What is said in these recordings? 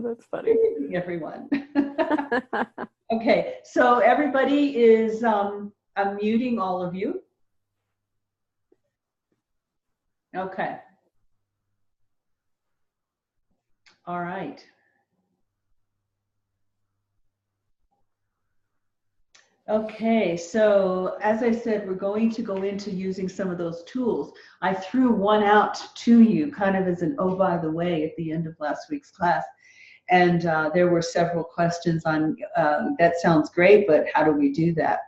That's funny. Good evening, everyone. Okay, so everybody is, I'm muting all of you. Okay. All right. Okay, so as I said, we're going to go into using some of those tools. I threw one out to you kind of as an oh, by the way, at the end of last week's class. And there were several questions on, that sounds great, but how do we do that?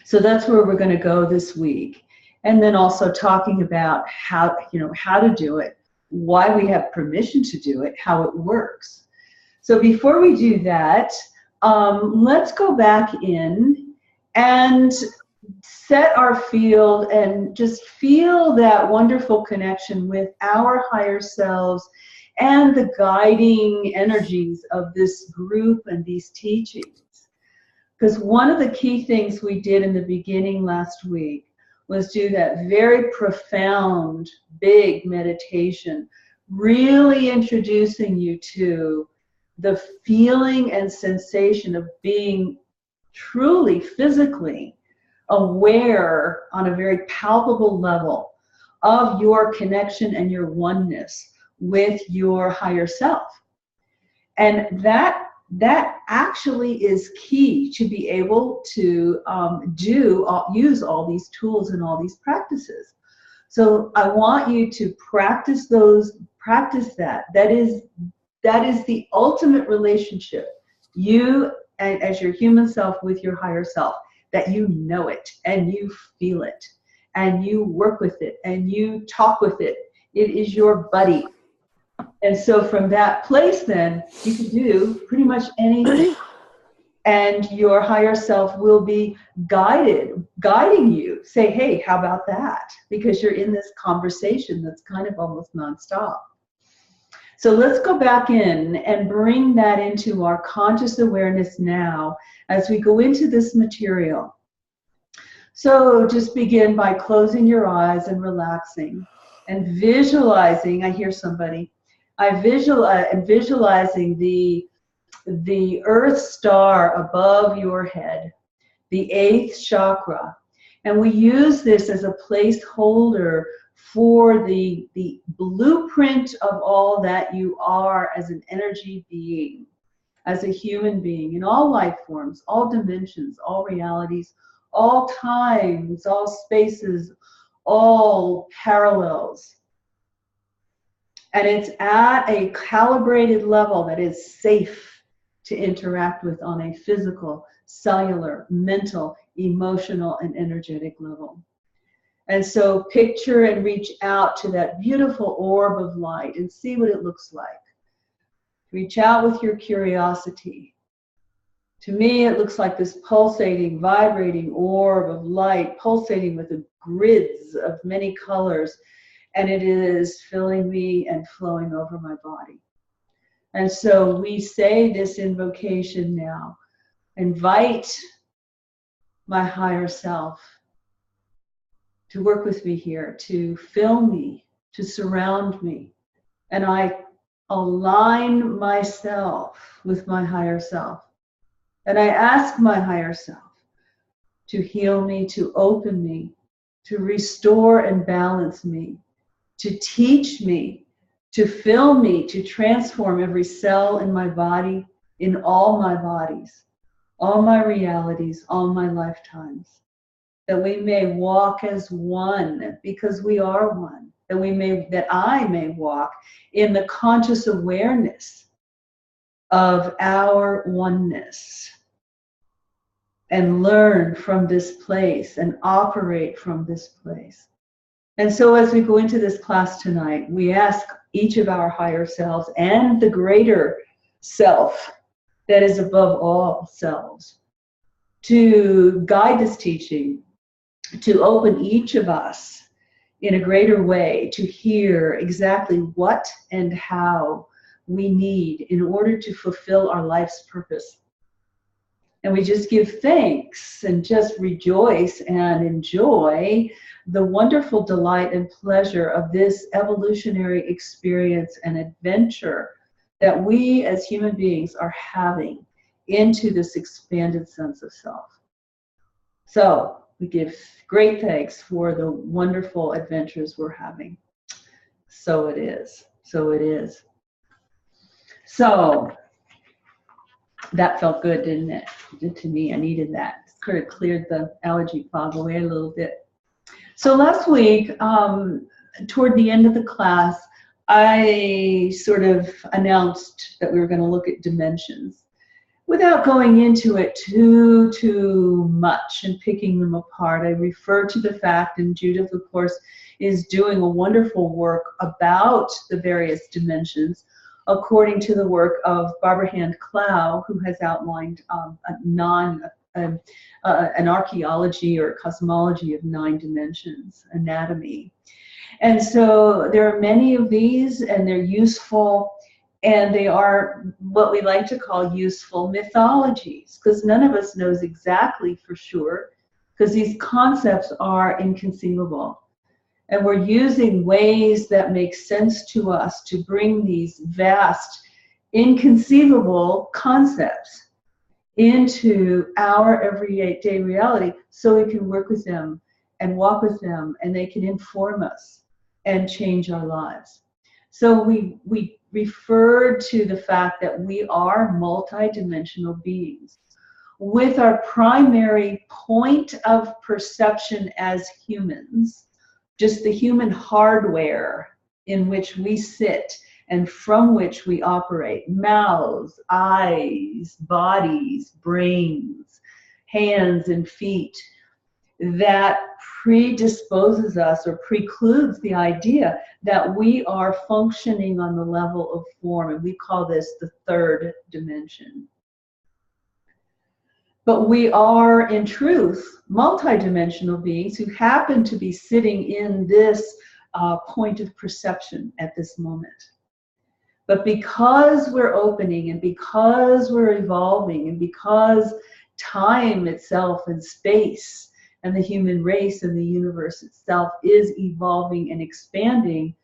So that's where we're going to go this week. And then also talking about how, how to do it, why we have permission to do it, how it works. So before we do that, let's go back in and set our field and just feel that wonderful connection with our higher selves and the guiding energies of this group and these teachings. Because one of the key things we did in the beginning last week was do that very profound, big meditation, really introducing you to the feeling and sensation of being truly physically aware on a very palpable level of your connection and your oneness with your higher self. And that actually is key to be able to use all these tools and all these practices. So I want you to practice that. That is the ultimate relationship, you and as your human self with your higher self, that you know it and you feel it and you work with it and you talk with it. It is your buddy. And so from that place then, you can do pretty much anything. And your higher self will be guiding you. Say, hey, how about that? Because you're in this conversation that's kind of almost nonstop. So let's go back in and bring that into our conscious awareness now as we go into this material. So just begin by closing your eyes and relaxing and visualizing. I hear somebody. Visualizing the earth star above your head, the 8th chakra. And we use this as a placeholder for the blueprint of all that you are as an energy being, as a human being, in all life forms, all dimensions, all realities, all times, all spaces, all parallels. And it's at a calibrated level that is safe to interact with on a physical, cellular, mental, emotional, and energetic level. And so picture and reach out to that beautiful orb of light and see what it looks like. Reach out with your curiosity. To me, it looks like this pulsating, vibrating orb of light, pulsating with the grids of many colors. And it is filling me and flowing over my body. And so we say this invocation now. Invite my higher self to work with me here, to fill me, to surround me. And I align myself with my higher self. And I ask my higher self to heal me, to open me, to restore and balance me, to teach me, to fill me, to transform every cell in my body, in all my bodies, all my realities, all my lifetimes. That we may walk as one, because we are one. That I may walk in the conscious awareness of our oneness and learn from this place and operate from this place. And so as we go into this class tonight, we ask each of our higher selves and the greater self that is above all selves to guide this teaching, to open each of us in a greater way to hear exactly what and how we need in order to fulfill our life's purpose. And we just give thanks and just rejoice and enjoy the wonderful delight and pleasure of this evolutionary experience and adventure that we as human beings are having into this expanded sense of self. So we give great thanks for the wonderful adventures we're having. So it is. So it is. So that felt good, didn't it? It did to me. I needed that. It sort of cleared the allergy fog away a little bit. So last week, toward the end of the class, I sort of announced that we were going to look at dimensions without going into it too much and picking them apart. I refer to the fact, and Judith, of course, is doing a wonderful work about the various dimensions according to the work of Barbara Hand Clow, who has outlined an archaeology or cosmology of 9 dimensions, anatomy. And so there are many of these, and they're useful, and they are what we like to call useful mythologies, because none of us knows exactly for sure, because these concepts are inconceivable. And we're using ways that make sense to us to bring these vast, inconceivable concepts into our everyday reality so we can work with them and walk with them, and they can inform us and change our lives. So we referred to the fact that we are multidimensional beings with our primary point of perception as humans, just the human hardware in which we sit and from which we operate, mouths, eyes, bodies, brains, hands and feet, that predisposes us or precludes the idea that we are functioning on the level of form, and we call this the 3rd dimension. But we are, in truth, multidimensional beings who happen to be sitting in this point of perception at this moment. But because we're opening, and because we're evolving, and because time itself and space and the human race and the universe itself is evolving and expanding,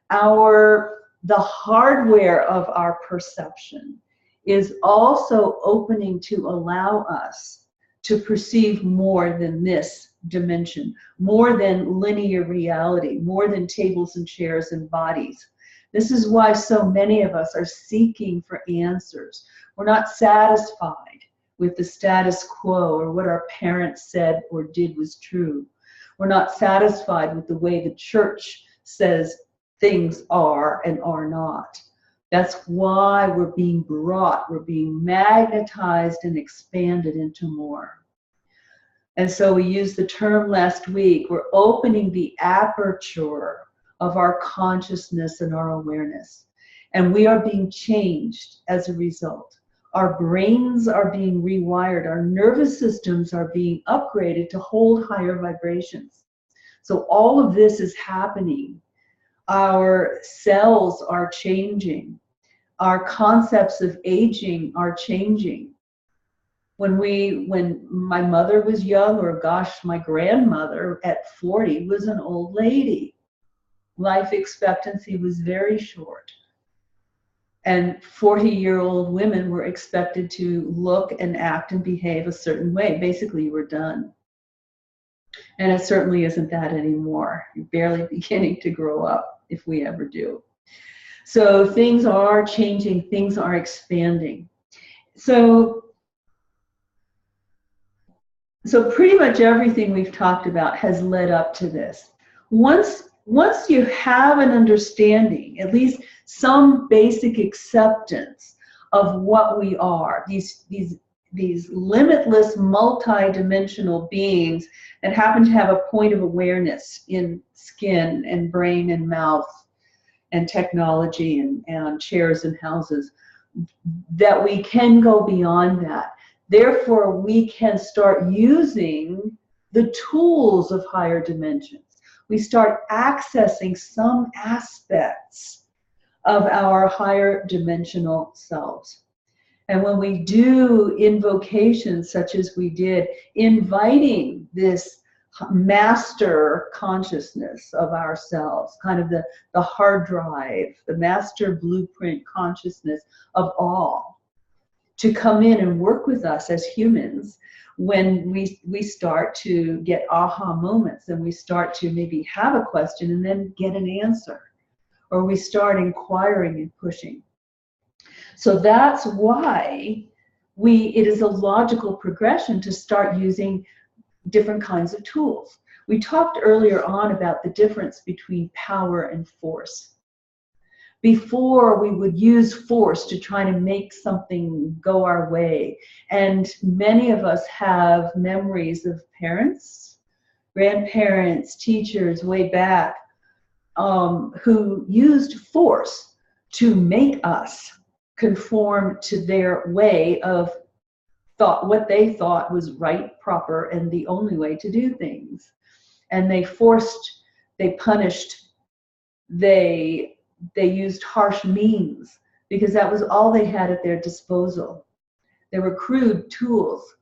the hardware of our perception is also opening to allow us to perceive more than this dimension, more than linear reality, more than tables and chairs and bodies. This is why so many of us are seeking for answers. We're not satisfied with the status quo or what our parents said or did was true. We're not satisfied with the way the church says things are and are not. That's why we're being brought, we're being magnetized and expanded into more. And so we used the term last week, we're opening the aperture of our consciousness and our awareness. And we are being changed as a result. Our brains are being rewired, our nervous systems are being upgraded to hold higher vibrations. So all of this is happening. Our cells are changing. Our concepts of aging are changing. When my mother was young, or gosh, my grandmother at 40 was an old lady. Life expectancy was very short. And 40-year-old women were expected to look and act and behave a certain way. Basically, you were done. And it certainly isn't that anymore. You're barely beginning to grow up, if we ever do. So things are changing, things are expanding. So pretty much everything we've talked about has led up to this. Once you have an understanding, at least some basic acceptance of what we are, these limitless multi-dimensional beings that happen to have a point of awareness in skin and brain and mouth and technology and chairs and houses, that we can go beyond that. Therefore, we can start using the tools of higher dimensions. We start accessing some aspects of our higher dimensional selves. And when we do invocations such as we did, inviting this master consciousness of ourselves, kind of the hard drive, the master blueprint consciousness of all, to come in and work with us as humans when we start to get aha moments and we start to maybe have a question and then get an answer, or we start inquiring and pushing. So that's why it is a logical progression to start using different kinds of tools. We talked earlier on about the difference between power and force. Before, we would use force to try to make something go our way. And many of us have memories of parents, grandparents, teachers way back who used force to make us conform to their way of thought, what they thought was right, proper, and the only way to do things. And they forced, they punished, they used harsh means because that was all they had at their disposal. They were crude tools.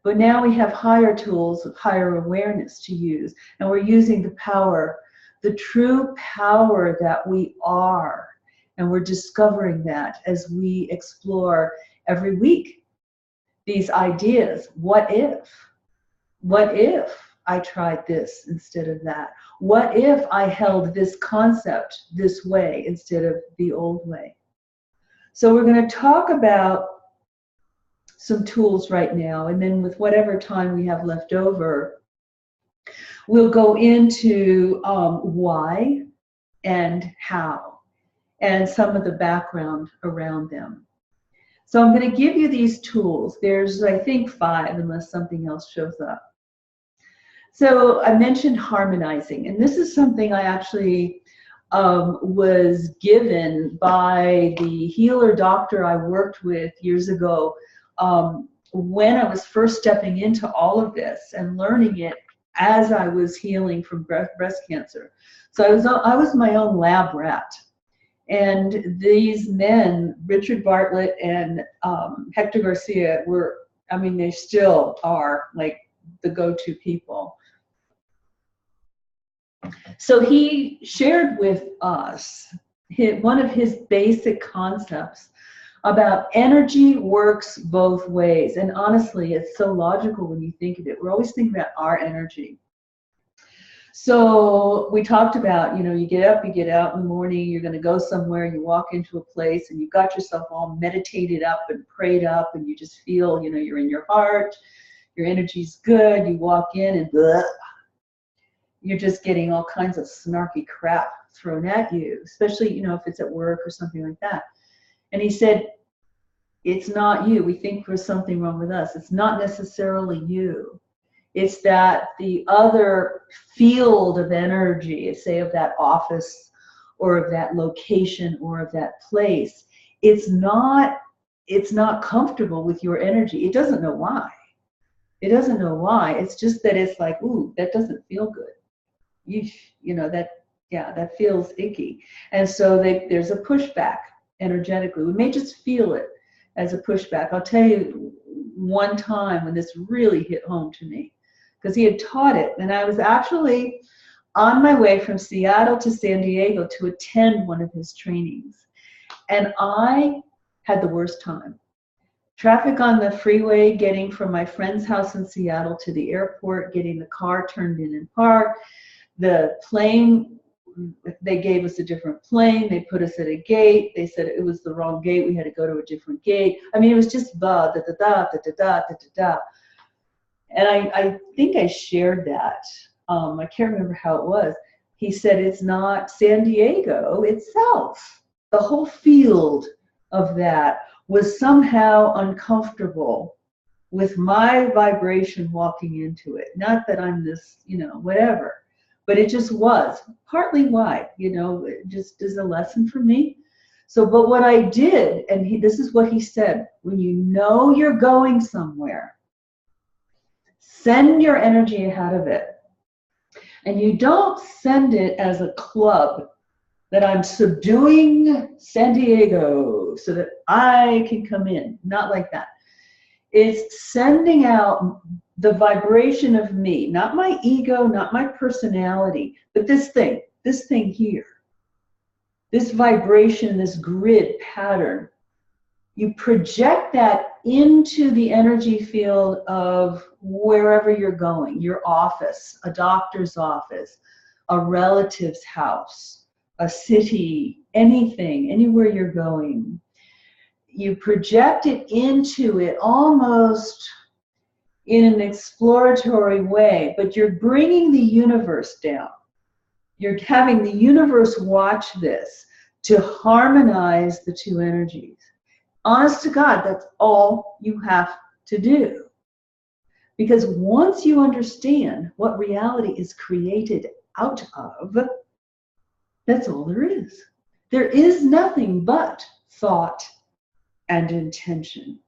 But now we have higher tools of higher awareness to use, and we're using the power, the true power that we are. And we're discovering that as we explore every week these ideas. What if? What if I tried this instead of that? What if I held this concept this way instead of the old way? So we're going to talk about some tools right now, and then with whatever time we have left over, we'll go into why and how, and some of the background around them. So I'm going to give you these tools. There's, I think, 5, unless something else shows up. So I mentioned harmonizing, and this is something I actually was given by the healer doctor I worked with years ago when I was first stepping into all of this and learning it as I was healing from breast cancer. So I was my own lab rat. And these men, Richard Bartlett and Hector Garcia, were, I mean, they still are like the go-to people. So he shared with us one of his basic concepts about energy works both ways. And honestly, it's so logical when you think of it. We're always thinking about our energy. So we talked about, you know, you get up, you get out in the morning, you're going to go somewhere, you walk into a place, and you've got yourself all meditated up and prayed up, and you just feel, you know, you're in your heart, your energy's good, you walk in and blah, you're just getting all kinds of snarky crap thrown at you, especially, you know, if it's at work or something like that. And he said, it's not you. We think there's something wrong with us. It's not necessarily you. It's that the other field of energy, say of that office or of that location or of that place, it's not comfortable with your energy. It doesn't know why. It doesn't know why. It's just that it's like, ooh, that doesn't feel good. You know, that feels icky. And so there's a pushback energetically. We may just feel it as a pushback. I'll tell you one time when this really hit home to me, because he had taught it, and I was actually on my way from Seattle to San Diego to attend one of his trainings, and I had the worst time. Traffic on the freeway, getting from my friend's house in Seattle to the airport, getting the car turned in and parked, the plane, they gave us a different plane, they put us at a gate, they said it was the wrong gate, we had to go to a different gate. I mean, it was just da da da da da da da da da. And I think I shared that. I can't remember how it was. He said it's not San Diego itself. The whole field of that was somehow uncomfortable with my vibration walking into it. Not that I'm this, you know, whatever. But it just was. Partly why, you know, it just is a lesson for me. So, but what I did, and this is what he said, when you know you're going somewhere, send your energy ahead of it. And you don't send it as a club that I'm subduing San Diego so that I can come in. Not like that. It's sending out the vibration of me, not my ego, not my personality, but this thing here. This vibration, this grid pattern. You project that into the energy field of wherever you're going, your office, a doctor's office, a relative's house, a city, anything, anywhere you're going. You project it into it almost in an exploratory way, but you're bringing the universe down. You're having the universe watch this to harmonize the two energies. Honest to God, that's all you have to do. Because once you understand what reality is created out of, that's all there is. There is nothing but thought and intention.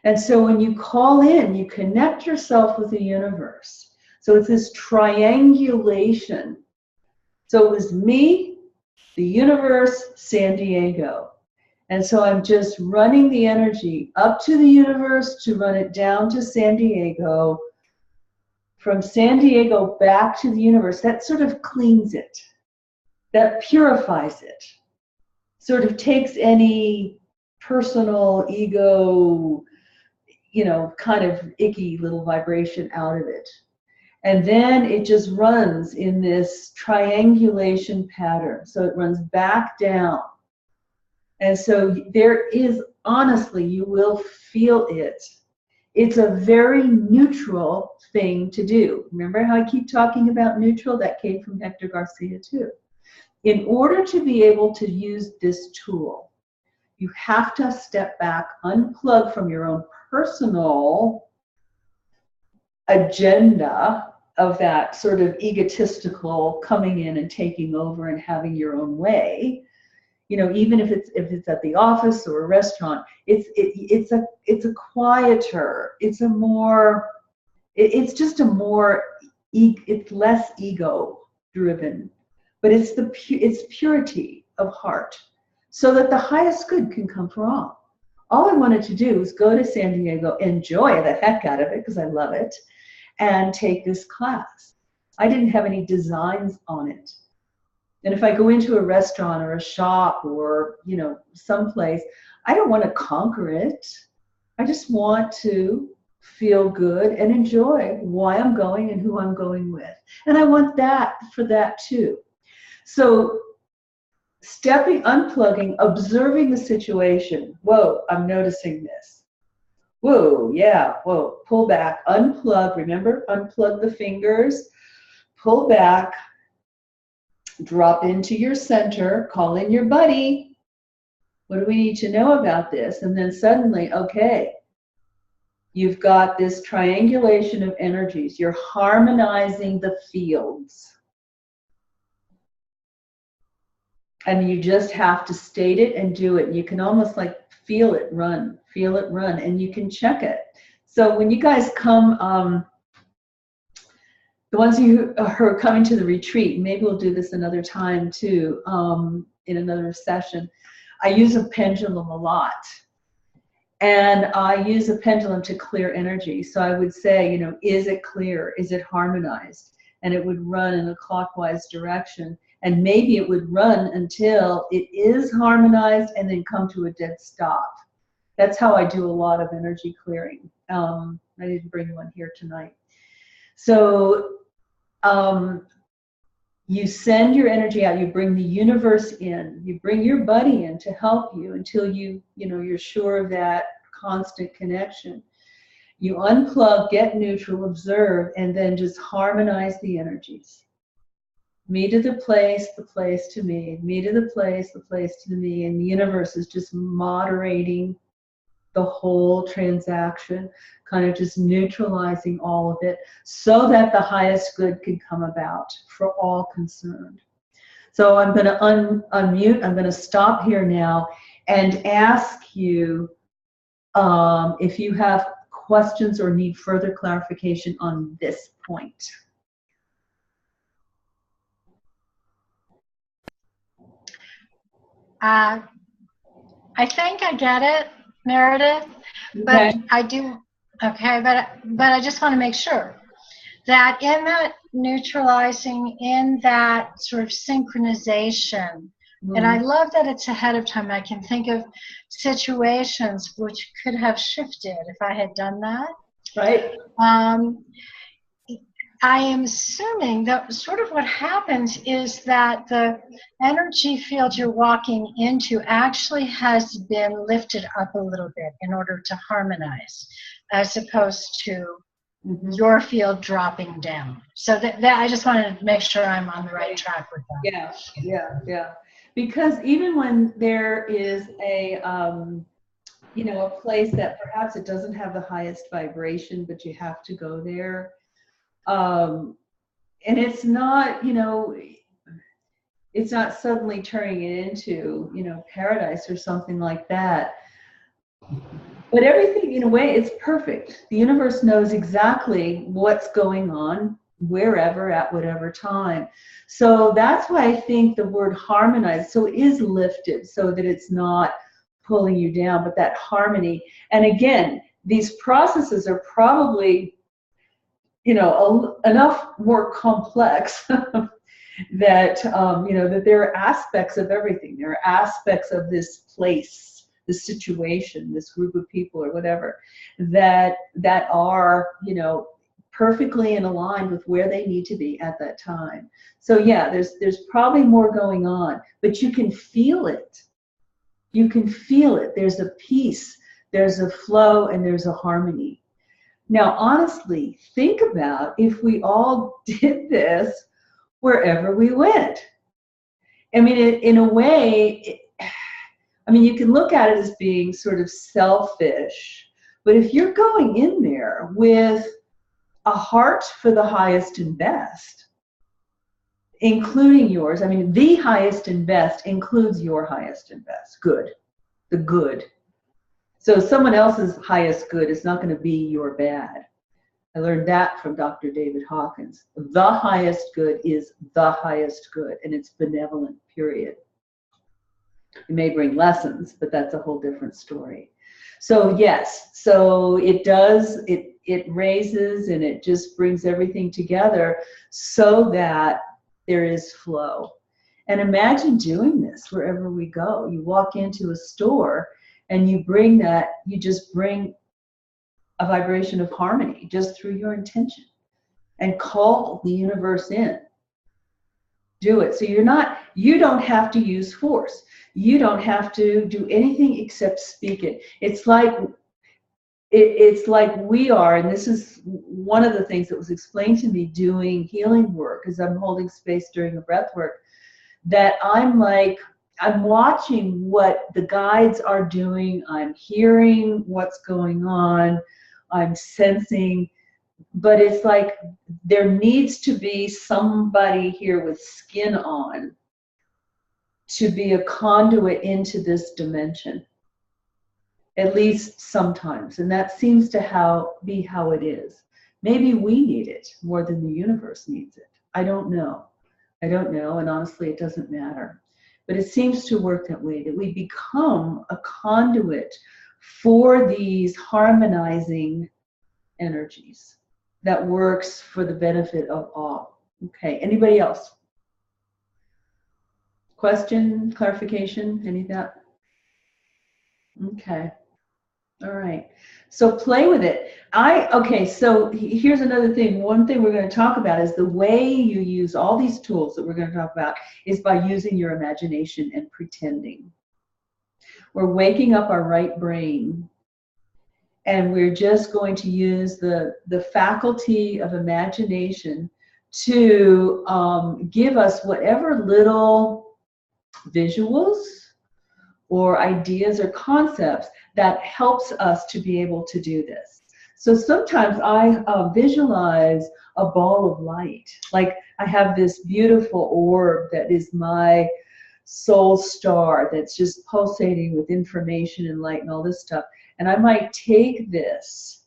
And so when you call in, you connect yourself with the universe. So it's this triangulation. So it was me, the universe, San Diego. And so I'm just running the energy up to the universe to run it down to San Diego. From San Diego back to the universe. That sort of cleans it. That purifies it. Sort of takes any personal ego, kind of icky little vibration out of it. And then it just runs in this triangulation pattern. So it runs back down. And so there is, honestly, you will feel it. It's a very neutral thing to do. Remember how I keep talking about neutral? That came from Hector Garcia too. In order to be able to use this tool, you have to step back, unplug from your own personal agenda of that sort of egotistical coming in and taking over and having your own way. Even if it's at the office or a restaurant, it's a quieter, it's less ego driven, but it's purity of heart, so that the highest good can come from all. All I wanted to do was go to San Diego, enjoy the heck out of it because I love it, and take this class. I didn't have any designs on it. And if I go into a restaurant or a shop or, someplace, I don't want to conquer it. I just want to feel good and enjoy why I'm going and who I'm going with. And I want that for that too. So unplugging, observing the situation. Whoa, I'm noticing this. Whoa, yeah, whoa, pull back, unplug, remember, unplug the fingers, pull back, drop into your center, call in your buddy. What do we need to know about this? And then suddenly, okay, you've got this triangulation of energies. You're harmonizing the fields. And you just have to state it and do it. You can almost like feel it run, and you can check it. So when you guys come, the ones who are coming to the retreat, maybe we'll do this another time too, in another session. I use a pendulum a lot. And I use a pendulum to clear energy. So I would say, is it clear? Is it harmonized? And it would run in a clockwise direction. And maybe it would run until it is harmonized and then come to a dead stop. That's how I do a lot of energy clearing. I didn't bring one here tonight. So you send your energy out, you bring the universe in, you bring your buddy in to help you until you're sure of that constant connection. You unplug, get neutral, observe, and then just harmonize the energies. Me to the place to me to the place to me, and the universe is just moderating the whole transaction, kind of just neutralizing all of it so that the highest good can come about for all concerned. So I'm going to unmute. I'm going to stop here now and ask you if you have questions or need further clarification on this point. I think I get it, Meredith, But I do, okay, but I just want to make sure that in that neutralizing, in that sort of synchronization, and I love that it's ahead of time. I can think of situations which could have shifted if I had done that. Right. I am assuming that sort of what happens is that the energy field you're walking into actually has been lifted up a little bit in order to harmonize, as opposed to your field dropping down. So that I just wanted to make sure I'm on the right track with that. Yeah. Because even when there is a, a place that perhaps it doesn't have the highest vibration, but you have to go there. And it's not, it's not suddenly turning it into, paradise or something like that. But everything, in a way, it's perfect. The universe knows exactly what's going on, wherever, at whatever time. So that's why I think the word harmonize, so it is lifted so that it's not pulling you down, but that harmony. And again, these processes are probably, enough more complex that, that there are aspects of everything. There are aspects of this place, this situation, this group of people or whatever, that are, perfectly in aligned with where they need to be at that time. So yeah, there's probably more going on, but you can feel it. You can feel it. There's a peace, there's a flow, and there's a harmony. Now, honestly, think about if we all did this wherever we went. I mean, in a way, you can look at it as being sort of selfish, but if you're going in there with a heart for the highest and best, including yours, the highest and best includes your highest and best, good, the good. So someone else's highest good is not going to be your bad. I learned that from Dr. David Hawkins. The highest good is the highest good, and it's benevolent, period. It may bring lessons, but that's a whole different story. So yes, so it does, it raises and it just brings everything together so that there is flow. And imagine doing this wherever we go. You walk into a store and you just bring a vibration of harmony just through your intention and call the universe in. Do it. So you don't have to use force. You don't have to do anything except speak it. It's like we are, and this is one of the things that was explained to me doing healing work as I'm holding space during the breath work, that I'm watching what the guides are doing. I'm hearing what's going on. I'm sensing. But it's like there needs to be somebody here with skin on to be a conduit into this dimension, at least sometimes. And that seems to be how it is. Maybe we need it more than the universe needs it. I don't know. And honestly, it doesn't matter. But it seems to work that way, that we become a conduit for these harmonizing energies that works for the benefit of all. Okay, anybody else? Question, clarification, any of that? Okay, all right. So play with it. Okay, so here's another thing. One thing we're going to talk about is the way you use all these tools that we're going to talk about is by using your imagination and pretending. We're waking up our right brain, and we're just going to use the faculty of imagination to give us whatever little visuals or ideas or concepts that helps us to be able to do this. So sometimes I visualize a ball of light. Like I have this beautiful orb that is my soul star that's just pulsating with information and light and all this stuff. And I might take this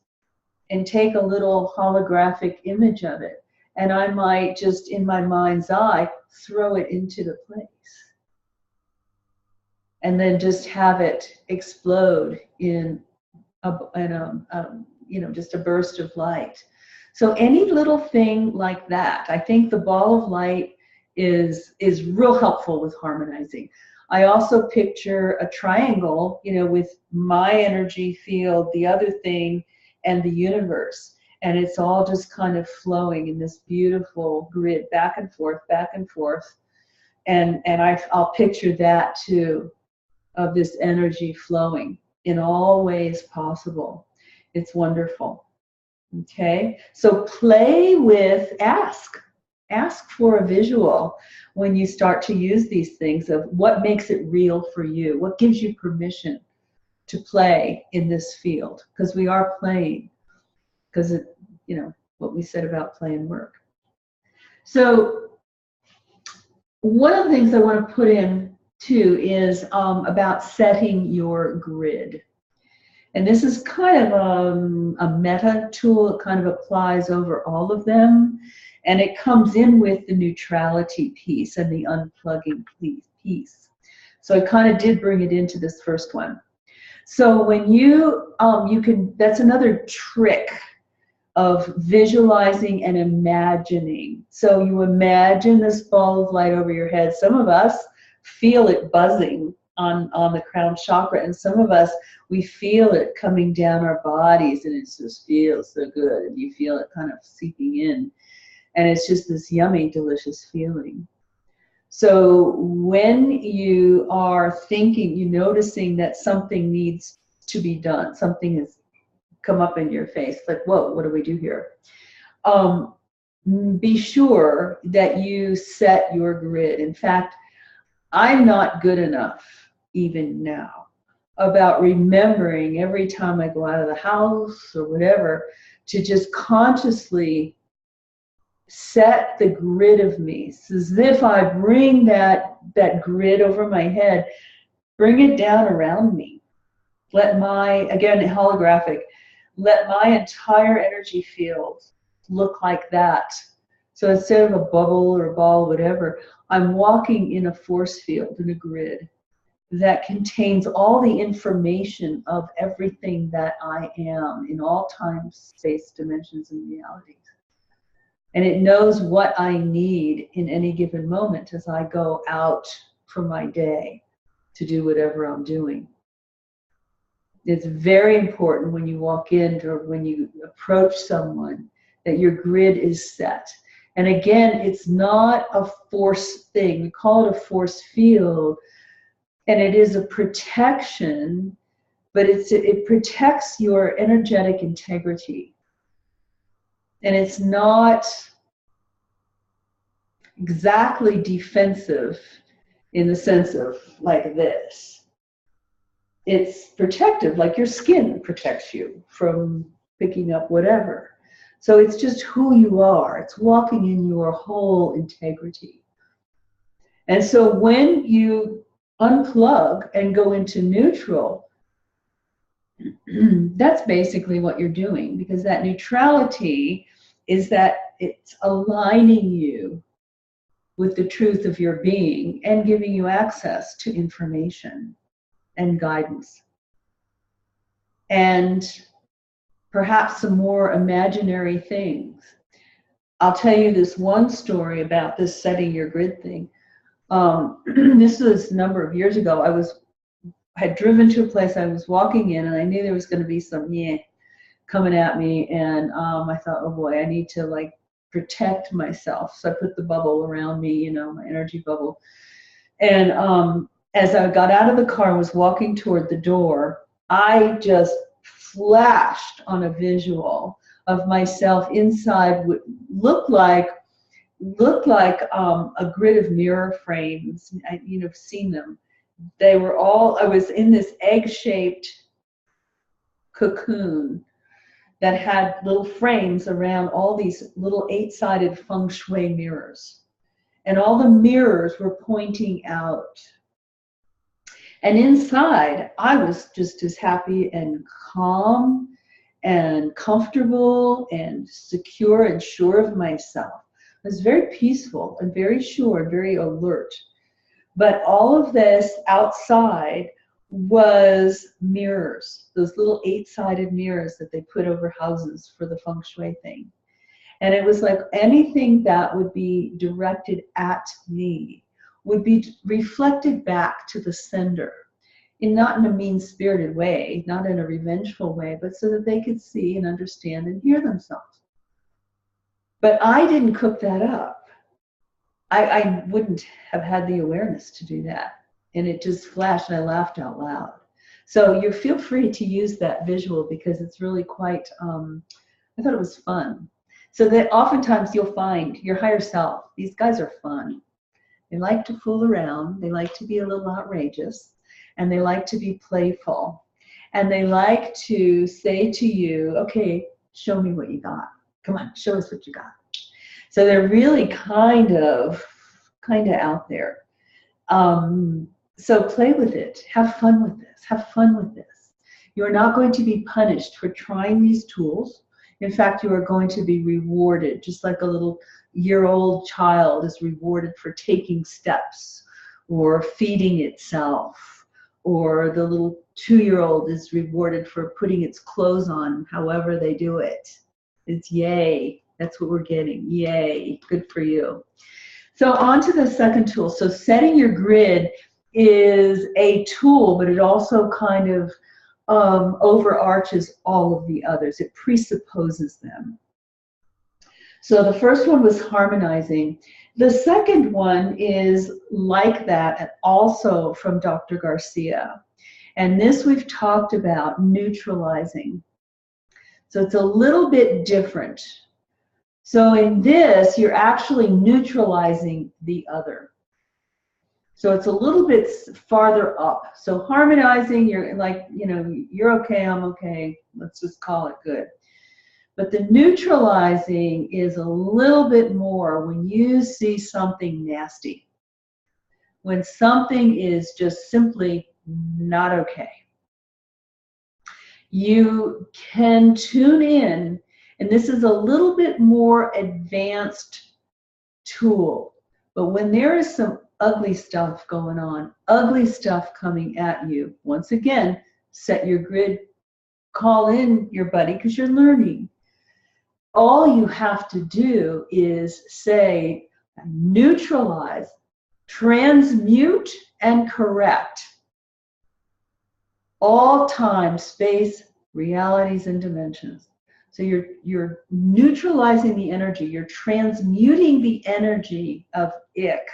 and take a little holographic image of it, and I might just in my mind's eye throw it into the place. And then just have it explode in just a burst of light. So any little thing like that, I think the ball of light is real helpful with harmonizing. I also picture a triangle, with my energy field, the other thing, and the universe. And it's all just kind of flowing in this beautiful grid, back and forth, back and forth. And I'll picture that too, of this energy flowing in all ways possible. It's wonderful. Okay, so play with, ask for a visual when you start to use these things of what makes it real for you, what gives you permission to play in this field, because we are playing, because what we said about play and work. So one of the things I want to put in too is about setting your grid. And this is kind of a meta tool. It kind of applies over all of them. And it comes in with the neutrality piece and the unplugging piece. So I kind of did bring it into this first one. So when you can, that's another trick of visualizing and imagining. So you imagine this ball of light over your head. Some of us feel it buzzing on the crown chakra, and some of us, we feel it coming down our bodies, and it just feels so good, and you feel it kind of seeping in, and it's just this yummy, delicious feeling. So when you are thinking, you're noticing that something needs to be done, something has come up in your face, like, whoa, what do we do here? Be sure that you set your grid. In fact, I'm not good enough, even now, about remembering every time I go out of the house or whatever, to just consciously set the grid of me. It's as if I bring that grid over my head, bring it down around me. Let my, again, holographic, let my entire energy field look like that. So instead of a bubble or a ball, whatever, I'm walking in a force field, in a grid that contains all the information of everything that I am in all time, space, dimensions, and realities. And it knows what I need in any given moment as I go out for my day to do whatever I'm doing. It's very important when you walk in or when you approach someone that your grid is set. And again, it's not a force thing. We call it a force field, and it is a protection, but it protects your energetic integrity. And it's not exactly defensive in the sense of like this. It's protective, like your skin protects you from picking up whatever. So it's just who you are. It's walking in your whole integrity. And so when you unplug and go into neutral, that's basically what you're doing, because that neutrality is that it's aligning you with the truth of your being and giving you access to information and guidance. And perhaps some more imaginary things. I'll tell you this one story about this setting your grid thing. This was a number of years ago. I had driven to a place I was walking in, and I knew there was going to be some coming at me, and I thought, oh boy, I need to like protect myself. So I put the bubble around me, my energy bubble. And as I got out of the car and was walking toward the door, I just flashed on a visual of myself inside what looked like a grid of mirror frames. You've seen them. They were all, I was in this egg-shaped cocoon that had little frames around all these little 8-sided feng shui mirrors. And all the mirrors were pointing out. And inside, I was just as happy and calm and comfortable and secure and sure of myself. I was very peaceful and very sure, very alert. But all of this outside was mirrors, those little 8-sided mirrors that they put over houses for the feng shui thing. And it was like anything that would be directed at me would be reflected back to the sender, not in a mean-spirited way, not in a revengeful way, but so that they could see and understand and hear themselves. But I didn't cook that up. I wouldn't have had the awareness to do that. And it just flashed and I laughed out loud. So you feel free to use that visual because it's really quite, I thought it was fun. So that oftentimes you'll find your higher self, these guys are fun. They like to fool around, they like to be a little outrageous, and they like to be playful. And they like to say to you, okay, show me what you got. Come on, show us what you got. So they're really kind of out there. So play with it. Have fun with this. Have fun with this. You are not going to be punished for trying these tools. In fact, you are going to be rewarded, just like a little year-old child is rewarded for taking steps or feeding itself, or the little 2-year-old is rewarded for putting its clothes on, however they do it. It's yay. That's what we're getting. Yay. Good for you. So on to the second tool. So setting your grid is a tool, but it also kind of overarches all of the others. It presupposes them. So the first one was harmonizing. The second one is like that, and also from Dr. Garcia. And this we've talked about, neutralizing. So it's a little bit different. So in this, you're actually neutralizing the other. So it's a little bit farther up. So harmonizing, you're like, you know, you're okay, I'm okay, let's just call it good. But the neutralizing is a little bit more when you see something nasty. When something is just simply not okay. You can tune in, and this is a little bit more advanced tool. But when there is some ugly stuff going on, ugly stuff coming at you, once again, set your grid, call in your buddy because you're learning. All you have to do is say, neutralize, transmute, and correct. All time, space, realities, and dimensions. So you're neutralizing the energy. You're transmuting the energy of ick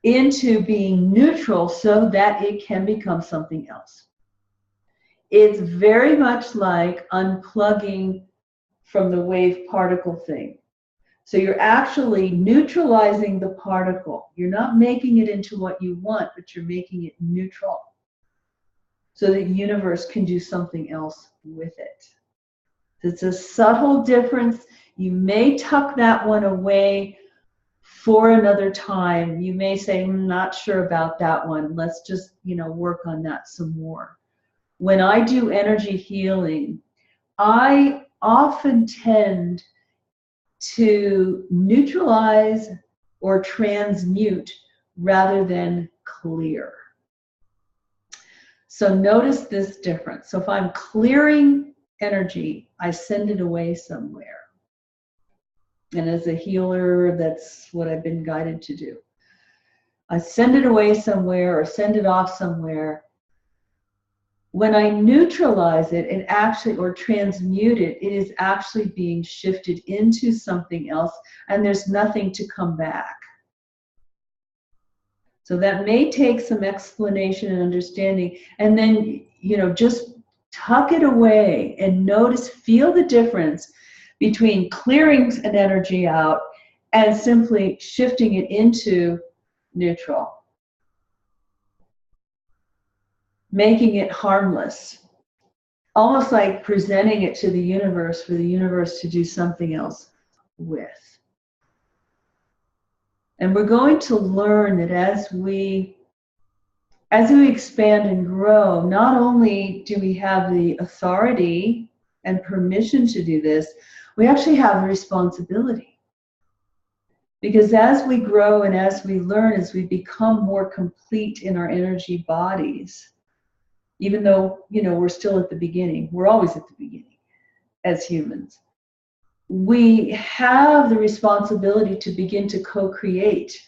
into being neutral so that it can become something else. It's very much like unplugging from the wave particle thing. So you're actually neutralizing the particle. You're not making it into what you want, but you're making it neutral so the universe can do something else with it. It's a subtle difference. You may tuck that one away for another time. You may say, I'm not sure about that one. Let's just, work on that some more. When I do energy healing, I often tend to neutralize or transmute rather than clear. So notice this difference. So if I'm clearing energy, I send it away somewhere. And as a healer, that's what I've been guided to do. I send it away somewhere or send it off somewhere. When I neutralize it and actually, or transmute it, it is actually being shifted into something else, and there's nothing to come back. So that may take some explanation and understanding, and then, just tuck it away and notice, feel the difference between clearing an energy out and simply shifting it into neutral. Making it harmless, almost like presenting it to the universe for the universe to do something else with. And we're going to learn that as we expand and grow, not only do we have the authority and permission to do this, we actually have a responsibility. Because as we grow and as we learn, as we become more complete in our energy bodies, even though, we're still at the beginning. We're always at the beginning as humans. We have the responsibility to begin to co-create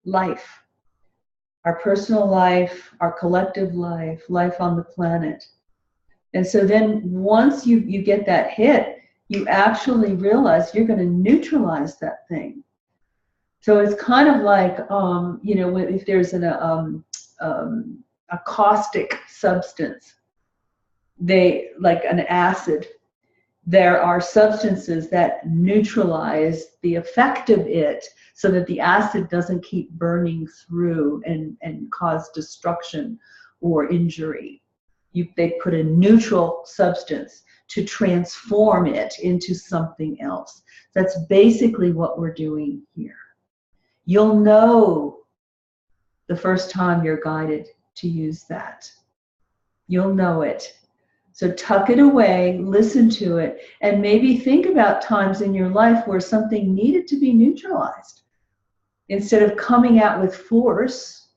life, our personal life, our collective life, life on the planet. And so then once you get that hit, you actually realize you're going to neutralize that thing. So it's kind of like, if there's a caustic substance, like an acid, there are substances that neutralize the effect of it so that the acid doesn't keep burning through and cause destruction or injury. They put a neutral substance to transform it into something else. That's basically what we're doing here. You'll know the first time you're guided to use that. You'll know it. So tuck it away, listen to it, and maybe think about times in your life where something needed to be neutralized. Instead of coming out with force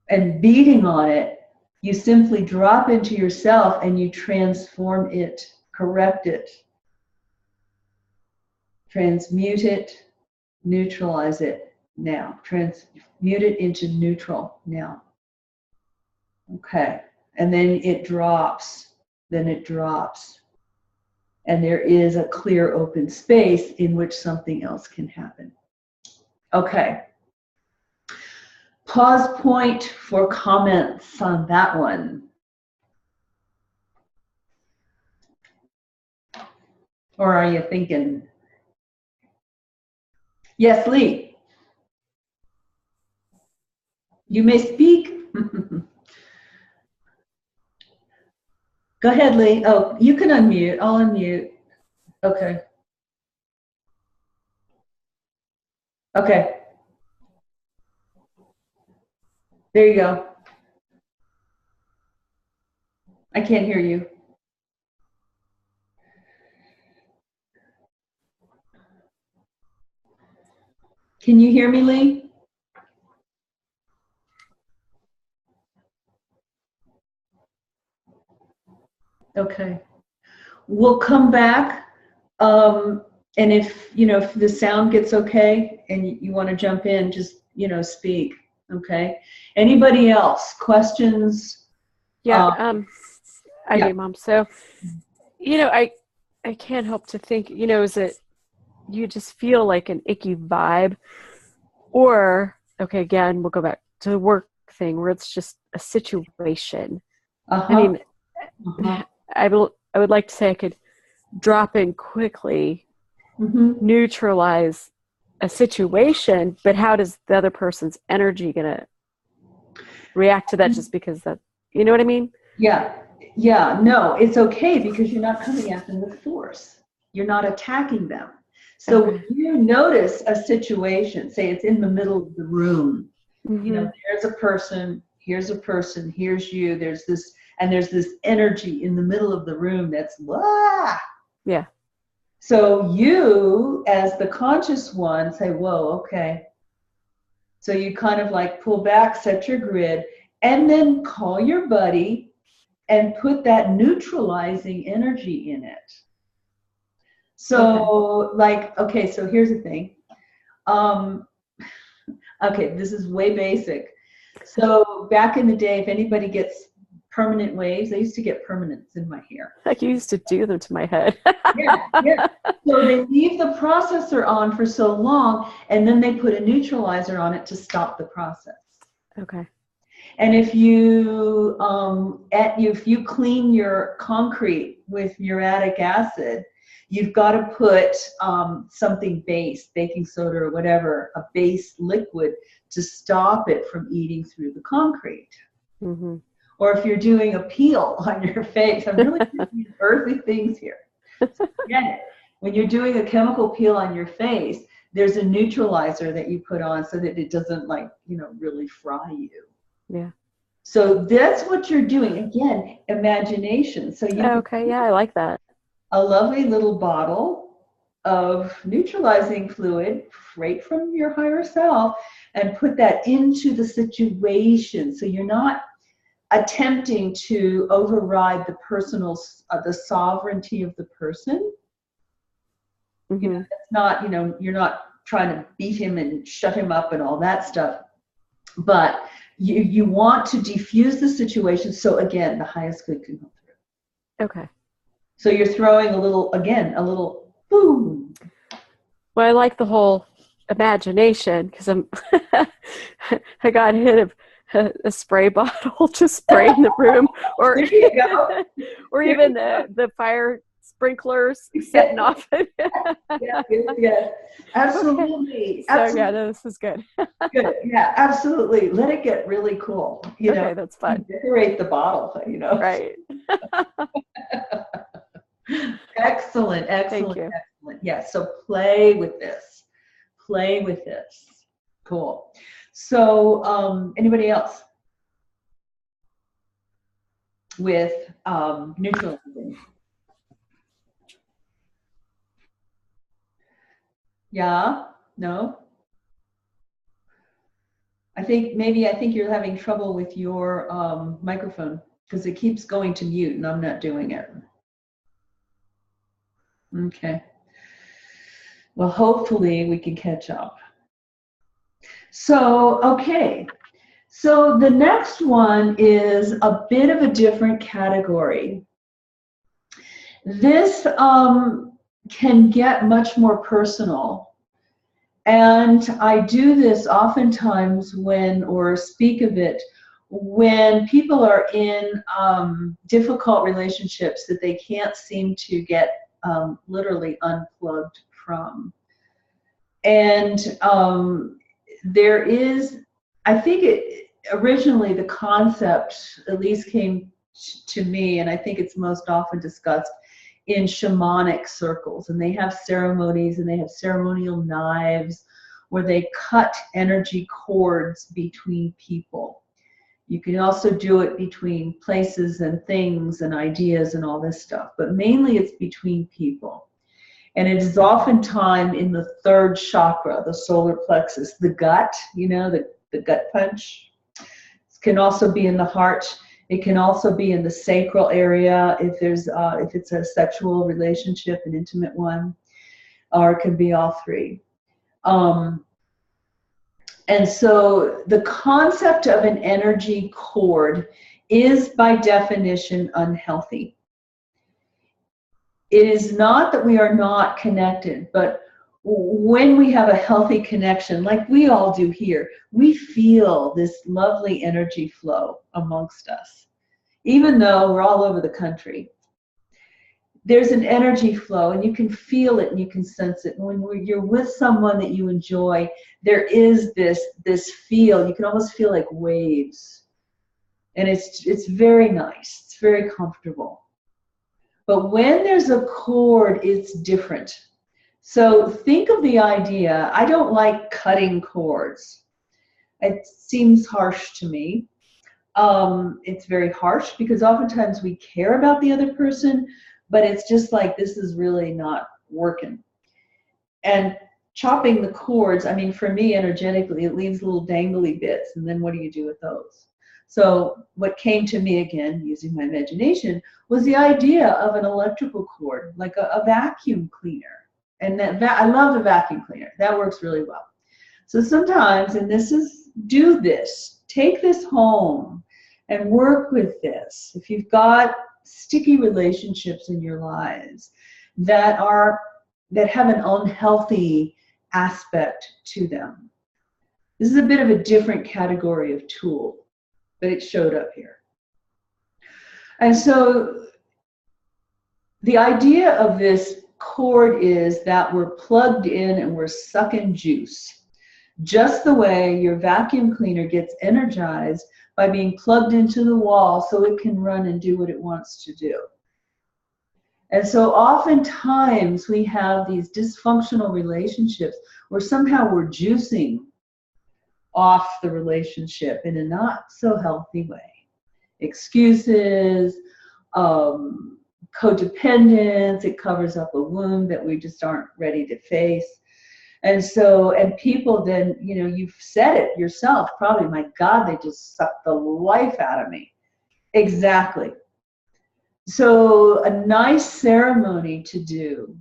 and beating on it, you simply drop into yourself and you transform it, correct it, transmute it, neutralize it now. Transmute it into neutral now. Okay. And then it drops, then it drops. And there is a clear open space in which something else can happen. Okay. Pause point for comments on that one. Or are you thinking? Yes, Lee. You may speak. Go ahead, Lee. Oh, you can unmute. I'll unmute. Okay. Okay. There you go. I can't hear you. Can you hear me, Lee? Okay. We'll come back. And if the sound gets okay and you want to jump in, just, speak. Okay. Anybody else? Questions? Yeah. I do, Mom. So, I can't help to think, is it you just feel like an icky vibe, or, okay, again, we'll go back to the work thing where it's just a situation. I mean, I would like to say I could drop in quickly, neutralize a situation, but how does the other person's energy gonna react to that just because that, you know what I mean? Yeah, no, it's okay because you're not coming at them with force. You're not attacking them. So when you notice a situation, say it's in the middle of the room, there's a person, here's a person, here's you, there's this energy in the middle of the room that's blah. Yeah. So you, as the conscious one, say, whoa, okay. So you kind of like pull back, set your grid, and then call your buddy and put that neutralizing energy in it. So so here's the thing. Okay, this is way basic. So back in the day, if anybody gets permanent waves, I used to get permanents in my hair. Like you used to do them to my head. Yeah. So they leave the processor on for so long, and then they put a neutralizer on it to stop the process. Okay. And if you clean your concrete with muriatic acid, you've got to put something base, baking soda or whatever, a base liquid to stop it from eating through the concrete. Mm-hmm. Or if you're doing a peel on your face, I'm really doing earthy things here. So get it. When you're doing a chemical peel on your face, there's a neutralizer that you put on so that it doesn't really fry you. Yeah. So that's what you're doing. Again, imagination. So okay, yeah, I like that. A lovely little bottle of neutralizing fluid right from your higher self and put that into the situation. So you're not attempting to override the personal, the sovereignty of the person. You know, it's not, you know, you're not trying to beat him and shut him up and all that stuff, but you want to diffuse the situation so, again, the highest good can come through. Okay. So you're throwing a little boom. Well, I like the whole imagination because I got hit a spray bottle to spray in the room, or There you go. or even the fire sprinklers setting off. Yeah, absolutely. Okay. So Absolutely. yeah, no, this is good. Good. Yeah, absolutely. Let it get really cool. You know, okay, that's fun. Decorate the bottle. You know. Right. Excellent. Thank you. Excellent. Yeah. So play with this. Play with this. Cool. So, anybody else with neutralizing? Yeah? No? I think you're having trouble with your microphone because it keeps going to mute and I'm not doing it. Okay. Well, hopefully we can catch up. So, okay. So the next one is a bit of a different category. This can get much more personal. And I do this oftentimes or speak of it when people are in difficult relationships that they can't seem to get literally unplugged from. And there is, I think originally the concept at least came to me, and I think it's most often discussed in shamanic circles, and they have ceremonies and they have ceremonial knives where they cut energy cords between people. You can also do it between places and things and ideas and all this stuff, but mainly it's between people. And it is oftentimes in the third chakra, the solar plexus, the gut, you know, the gut punch. It can also be in the heart. It can also be in the sacral area if it's a sexual relationship, an intimate one, or it can be all three. And so the concept of an energy cord is by definition unhealthy. It is not that we are not connected, but when we have a healthy connection, like we all do here, we feel this lovely energy flow amongst us. Even though we're all over the country, there's an energy flow and you can feel it and you can sense it. And when you're with someone that you enjoy, there is this feel. You can almost feel like waves. And it's very nice. It's very comfortable. But when there's a cord, it's different. So think of the idea. I don't like cutting cords. It seems harsh to me. It's very harsh because oftentimes we care about the other person, but it's just like, this is really not working. And chopping the cords, I mean, for me, energetically, it leaves little dangly bits. And then what do you do with those? So what came to me, again, using my imagination, was the idea of an electrical cord, like a vacuum cleaner. And I love the vacuum cleaner. That works really well. So sometimes, and do this. Take this home and work with this. If you've got sticky relationships in your lives that have an unhealthy aspect to them, this is a bit of a different category of tool, but it showed up here. And so the idea of this cord is that we're plugged in and we're sucking juice, just the way your vacuum cleaner gets energized by being plugged into the wall so it can run and do what it wants to do. And so oftentimes we have these dysfunctional relationships where somehow we're juicing off the relationship in a not so healthy way. Excuses, codependence, it covers up a wound that we just aren't ready to face. And people then, you've said it yourself, probably, my God, they just sucked the life out of me. Exactly. So a nice ceremony to do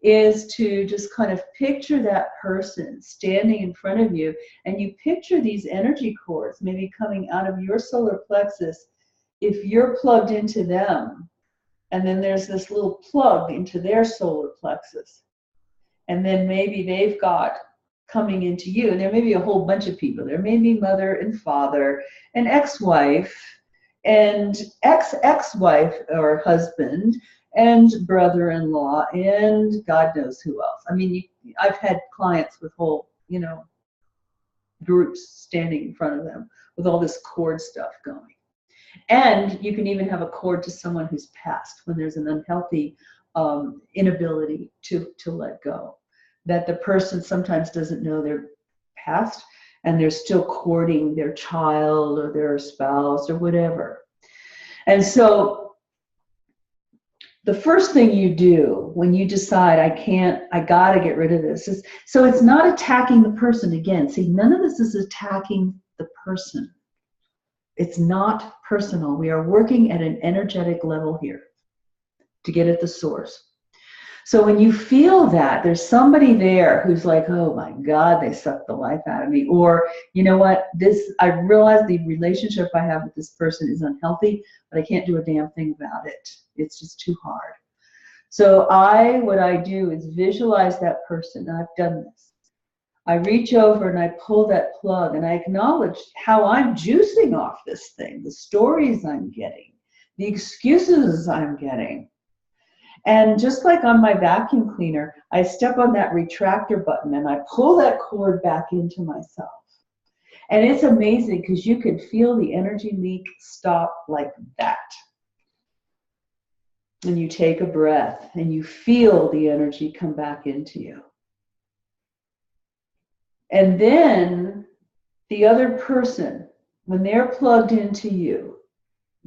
is to just kind of picture that person standing in front of you, and you picture these energy cords maybe coming out of your solar plexus if you're plugged into them, and then there's this little plug into their solar plexus, and then maybe they've got coming into you, and there may be a whole bunch of people. There may be mother and father and ex-wife and ex-wife or husband and brother-in-law and God knows who else. I mean, I've had clients with whole, groups standing in front of them with all this cord stuff going. And you can even have a cord to someone who's passed when there's an unhealthy inability to let go. That the person sometimes doesn't know they're passed and they're still courting their child or their spouse or whatever. And so the first thing you do when you decide, I gotta get rid of this, is, so it's not attacking the person again. See, none of this is attacking the person. It's not personal. We are working at an energetic level here to get at the source. So when you feel that there's somebody there who's like, oh my God, they sucked the life out of me, or you know what, I realize the relationship I have with this person is unhealthy, but I can't do a damn thing about it. It's just too hard. So what I do is visualize that person, and I've done this. I reach over and I pull that plug, and I acknowledge how I'm juicing off this thing, the stories I'm getting, the excuses I'm getting. And just like on my vacuum cleaner, I step on that retractor button and I pull that cord back into myself. And it's amazing because you can feel the energy leak stop like that. And you take a breath and you feel the energy come back into you. And then the other person, when they're plugged into you,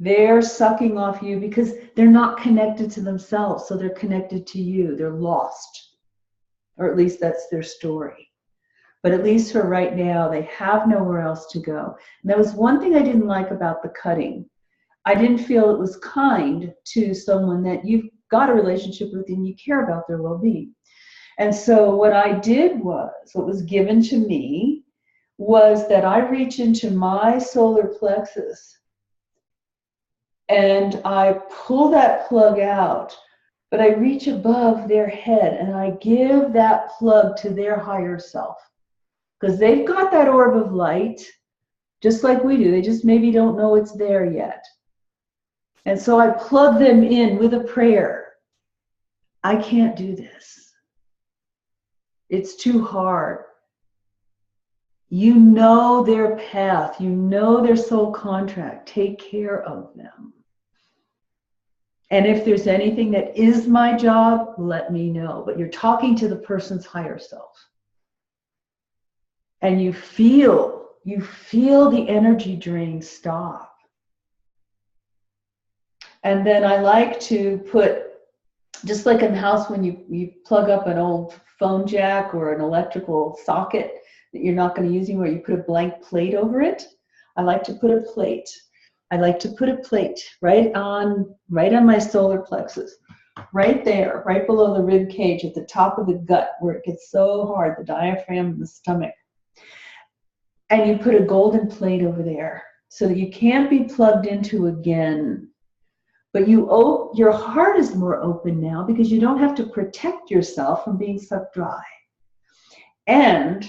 they're sucking off you because they're not connected to themselves, so they're connected to you. They're lost, or at least that's their story. But at least for right now, they have nowhere else to go. And that was one thing I didn't like about the cutting. I didn't feel it was kind to someone that you've got a relationship with and you care about their well-being. And so what I did was, what was given to me was that I reach into my solar plexus and I pull that plug out, but I reach above their head and I give that plug to their higher self. Because they've got that orb of light, just like we do. They just maybe don't know it's there yet. And so I plug them in with a prayer. I can't do this. It's too hard. You know their path. You know their soul contract. Take care of them. And if there's anything that is my job, let me know. But you're talking to the person's higher self. And you feel the energy drain stop. And then I like to put, just like in the house when you plug up an old phone jack or an electrical socket that you're not going to use anymore, you put a blank plate over it. I like to put a plate. I like to put a plate right on my solar plexus, right there, right below the rib cage at the top of the gut where it gets so hard, the diaphragm and the stomach. And you put a golden plate over there so that you can't be plugged into again. But your heart is more open now because you don't have to protect yourself from being sucked dry. And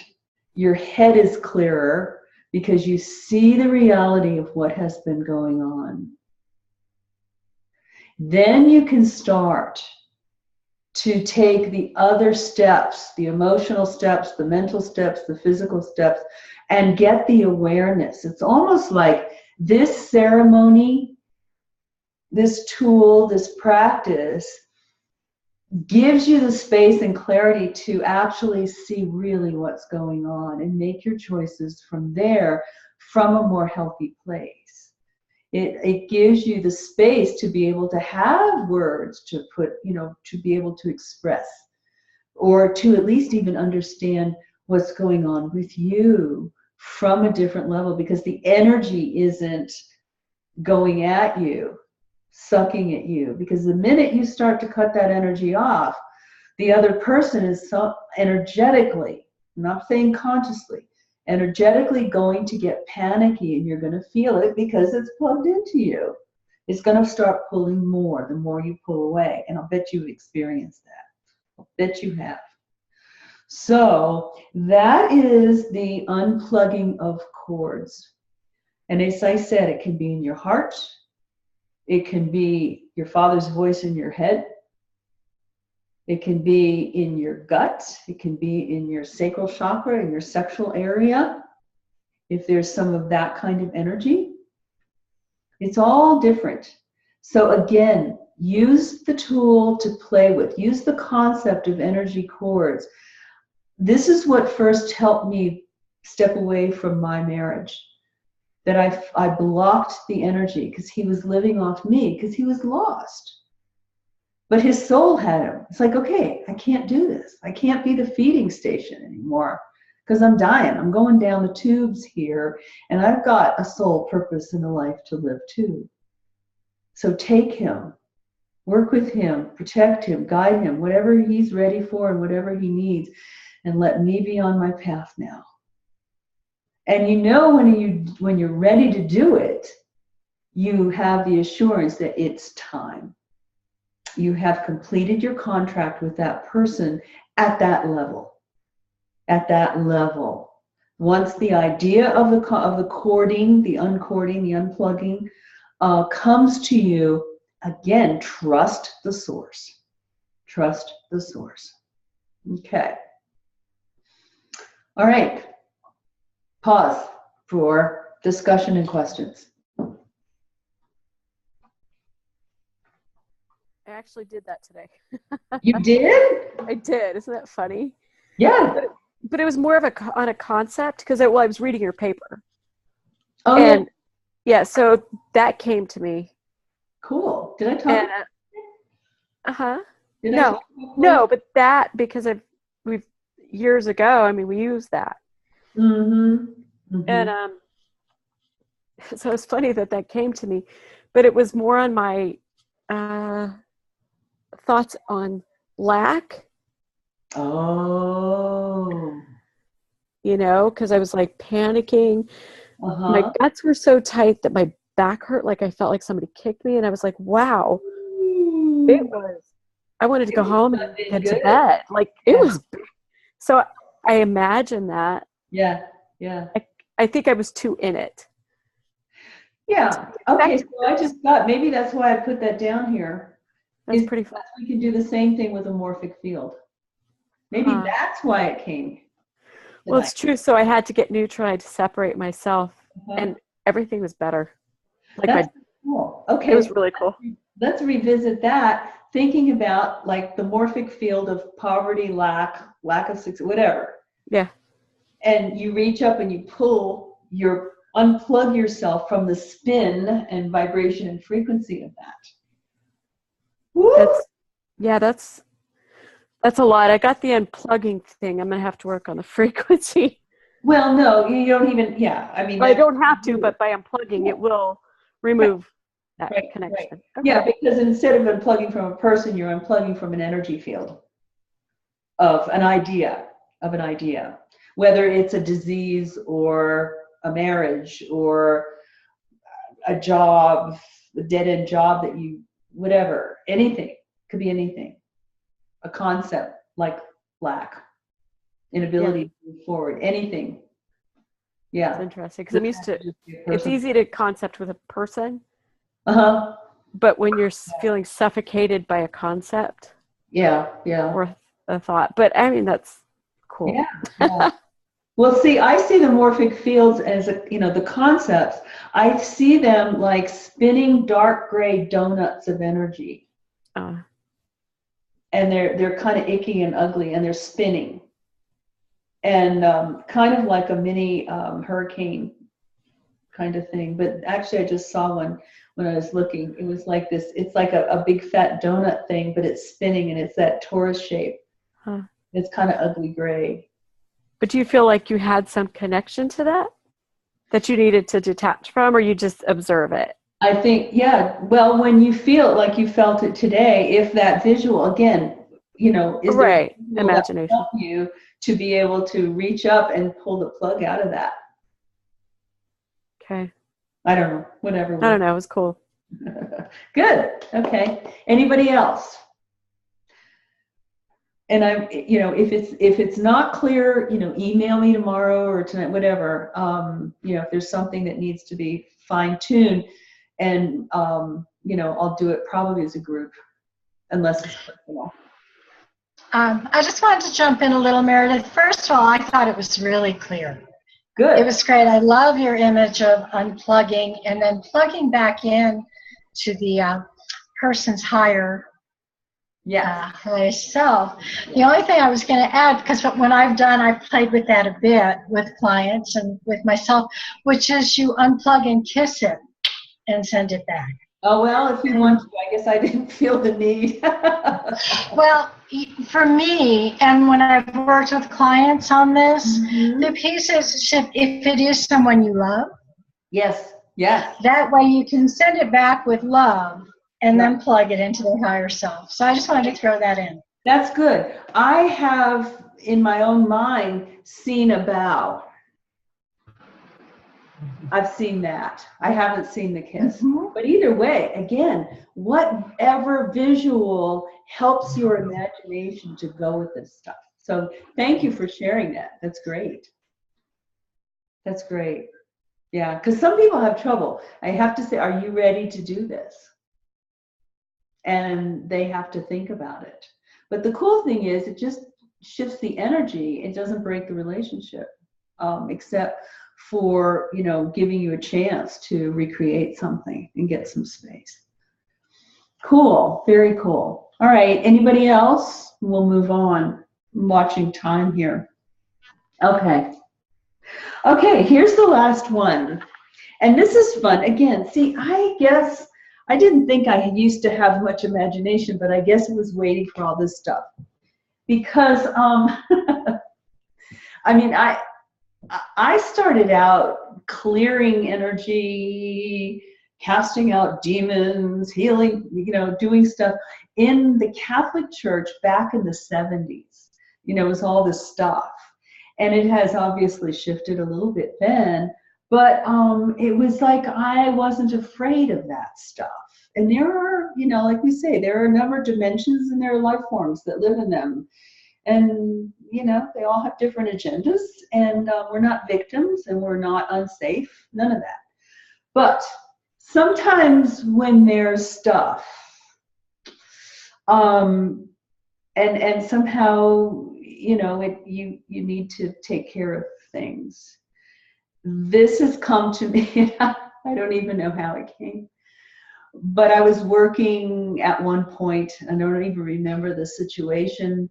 your head is clearer because you see the reality of what has been going on. Then you can start to take the other steps, the emotional steps, the mental steps, the physical steps, and get the awareness. It's almost like this ceremony, this tool, this practice gives you the space and clarity to actually see really what's going on and make your choices from there, from a more healthy place. It gives you the space to be able to have words to put, to be able to express, or to at least even understand what's going on with you from a different level, because the energy isn't going at you, sucking at you. Because the minute you start to cut that energy off, the other person is so energetically, I'm not saying consciously, energetically going to get panicky, and you're going to feel it because it's plugged into you. It's going to start pulling more the more you pull away. And I'll bet you've experienced that. I'll bet you have. So that is the unplugging of cords. And as I said, it can be in your heart. It can be your father's voice in your head. It can be in your gut. It can be in your sacral chakra, in your sexual area. If there's some of that kind of energy, it's all different. So again, use the tool to play with. Use the concept of energy cords. This is what first helped me step away from my marriage. That I blocked the energy because he was living off me because he was lost. But his soul had him. It's like, okay, I can't do this. I can't be the feeding station anymore because I'm dying. I'm going down the tubes here, and I've got a soul purpose and a life to live too. So take him, work with him, protect him, guide him, whatever he's ready for and whatever he needs, and let me be on my path now. And you know when you're ready to do it, you have the assurance that it's time. You have completed your contract with that person at that level. At that level. Once the idea of the cording, the uncording, the unplugging comes to you, again, trust the source. Trust the source. Okay. All right. Pause for discussion and questions. I actually did that today. You did? I did. Isn't that funny? Yeah. But it was more of on a concept because I was reading your paper. Oh, and yeah. So that came to me. Cool. Did I talk? No, but that because we've years ago. I mean, we used that. Mm-hmm. Mm-hmm. And so it's funny that came to me, but it was more on my thoughts on lack. Oh. You know, because I was like panicking. My guts were so tight that my back hurt. Like I felt like somebody kicked me, and I was like, "Wow!" It was. I wanted to go home and get to bed. Like it was. So I imagine that. Yeah. Yeah. I think I was too in it. Yeah. Okay. So I just thought maybe that's why I put that down here. That's pretty fun. We can do the same thing with a morphic field. Maybe that's why it came. Well, it's true. So I had to get neutral to separate myself, and everything was better. Like that's cool. Okay. It was really cool. Let's revisit that. Thinking about like the morphic field of poverty, lack of success, whatever. Yeah. And you reach up and you unplug yourself from the spin and vibration and frequency of that. Woo! That's a lot. I got the unplugging thing. I'm going to have to work on the frequency. Well, no, you don't even, I mean. I don't have to, but by unplugging, it will remove that connection. Right. Okay. Yeah, because instead of unplugging from a person, you're unplugging from an energy field of an idea, whether it's a disease or a marriage or a job, a dead-end job whatever, anything, could be anything. A concept like lack, inability to move forward, anything. Yeah. That's interesting because I'm used to, it's easy to concept with a person. But when you're feeling suffocated by a concept. Yeah. Or a thought. But I mean, that's cool. Yeah. Well, see, I see the morphic fields as, the concepts, I see them like spinning dark gray donuts of energy. And they're kind of icky and ugly, and they're spinning. And kind of like a mini hurricane kind of thing. But actually, I just saw one when I was looking. It was like this. It's like a big fat donut thing, but it's spinning, and it's that torus shape. It's kind of ugly gray. But do you feel like you had some connection to that you needed to detach from, or you just observe it? I think, yeah, well, when you feel like you felt it today, if that visual, again, you know, is there a Right. visual that will Imagination. help you to be able to reach up and pull the plug out of that? Okay. I don't know, whatever I don't works. know. It was cool. Good. Okay. Anybody else? And I, you know, if it's not clear, you know, email me tomorrow or tonight, whatever. You know, if there's something that needs to be fine-tuned, and you know, I'll do it probably as a group, unless it's personal. I just wanted to jump in a little, Meredith. First of all, I thought it was really clear. Good. It was great. I love your image of unplugging and then plugging back in to the person's higher self. The only thing I was going to add, because when I've played with that a bit with clients and with myself, which is you unplug and kiss it and send it back. Oh, well, if you want to, I guess I didn't feel the need. Well, for me, and when I've worked with clients on this, the piece is, if it is someone you love, yes, yes, that way you can send it back with love and then plug it into their higher self. So I just wanted to throw that in. that's good. I have, in my own mind, seen a bow. I've seen that. I haven't seen the kiss. But either way, again, whatever visual helps your imagination to go with this stuff. So thank you for sharing that. That's great. That's great. Yeah, because some people have trouble. I have to say, are you ready to do this? And they have to think about it. But the cool thing is, it just shifts the energy. It doesn't break the relationship, except for, you know, giving you a chance to recreate something and get some space. Cool. Very cool. All right. Anybody else? We'll move on. I'm watching time here. Okay. Okay, here's the last one. And this is fun. Again, see, I guess I didn't think I used to have much imagination, but I guess it was waiting for all this stuff. Because, I mean, I started out clearing energy, casting out demons, healing, you know, doing stuff in the Catholic Church back in the 70s. You know, it was all this stuff. And it has obviously shifted a little bit then, but it was like I wasn't afraid of that stuff. And there are, you know, like we say, there are a number of dimensions and there are life forms that live in them. And, you know, they all have different agendas, and we're not victims and we're not unsafe, none of that. But sometimes when there's stuff, and somehow, you know, you need to take care of things. This has come to me, I don't even know how it came, but I was working at one point, I don't even remember the situation,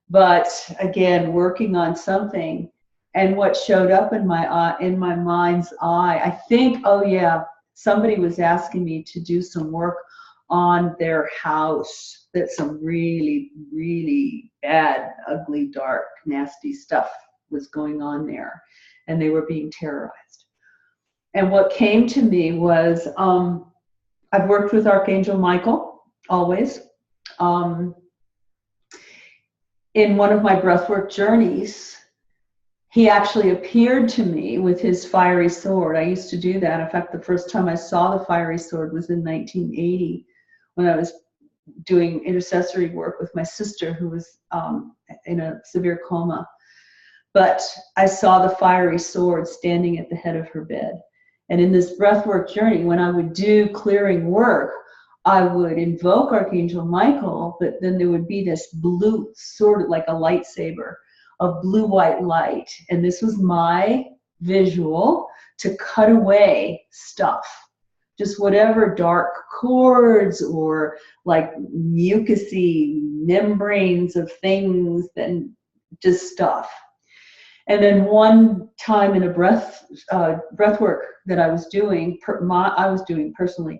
but again, working on something, and what showed up in my mind's eye, I think, oh yeah, somebody was asking me to do some work on their house, that some really, really bad, ugly, dark, nasty stuff was going on there, and they were being terrorized. And what came to me was, I've worked with Archangel Michael, always. In one of my breathwork journeys, he actually appeared to me with his fiery sword. I used to do that. In fact, the first time I saw the fiery sword was in 1980, when I was doing intercessory work with my sister, who was in a severe coma. But I saw the fiery sword standing at the head of her bed. And in this breathwork journey, when I would do clearing work, I would invoke Archangel Michael, but then there would be this blue, sort of like a lightsaber, of blue-white light. And this was my visual to cut away stuff. Just whatever dark cords or like mucousy membranes of things, then just stuff. And then one time in a breathwork that I was doing, personally,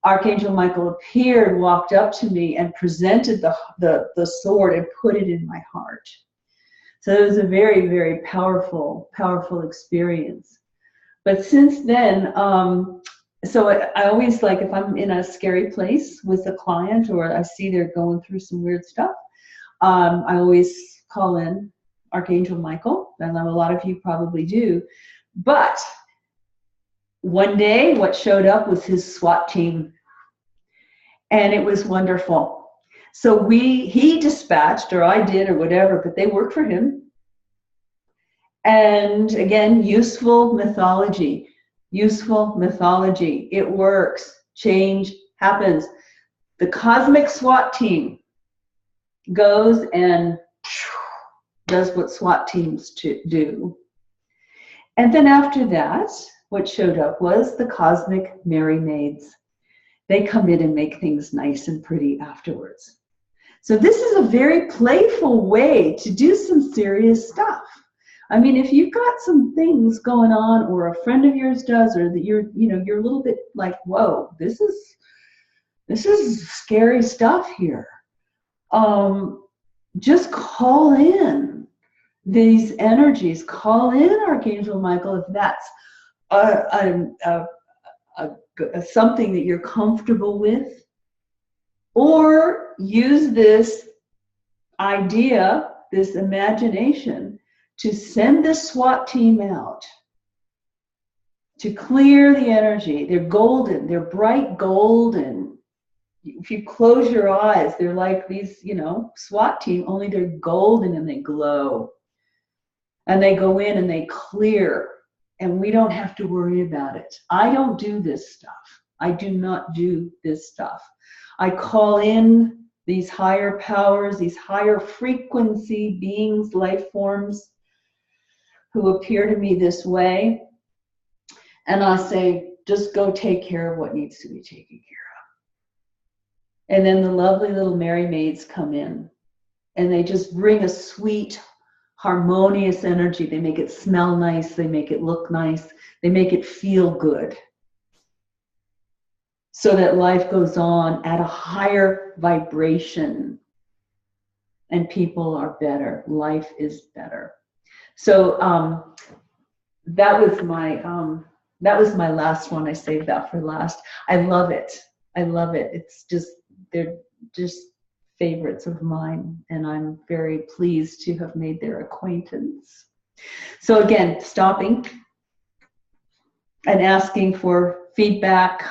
Archangel Michael appeared, walked up to me, and presented the sword and put it in my heart. So it was a very, very powerful, powerful experience. But since then, So I always like, if I'm in a scary place with a client or I see they're going through some weird stuff, I always call in Archangel Michael. I know a lot of you probably do. But one day what showed up was his SWAT team. And it was wonderful. So he dispatched, or I did, or whatever, but they worked for him. And again, useful mythology. Useful mythology. It works. Change happens. The cosmic SWAT team goes and does what SWAT teams do. And then after that, what showed up was the cosmic Merry Maids. They come in and make things nice and pretty afterwards. So this is a very playful way to do some serious stuff. I mean, if you've got some things going on, or a friend of yours does, or that you're a little bit like, whoa, this is scary stuff here. Just call in these energies. Call in Archangel Michael if that's something that you're comfortable with, or use this idea, this imagination, to send the SWAT team out to clear the energy. They're golden. They're bright golden. If you close your eyes, they're like these, SWAT team, only they're golden and they glow. And they go in and they clear. And we don't have to worry about it. I don't do this stuff. I do not do this stuff. I call in these higher powers, these higher frequency beings, life forms, who appear to me this way. And I say, just go take care of what needs to be taken care of. And then the lovely little Merry Maids come in, and they just bring a sweet, harmonious energy. They make it smell nice. They make it look nice. They make it feel good. So that life goes on at a higher vibration. And people are better. Life is better. So that was my last one. I saved that for last. I love it. I love it. It's just, they're just favorites of mine, and I'm very pleased to have made their acquaintance. So again, stopping and asking for feedback,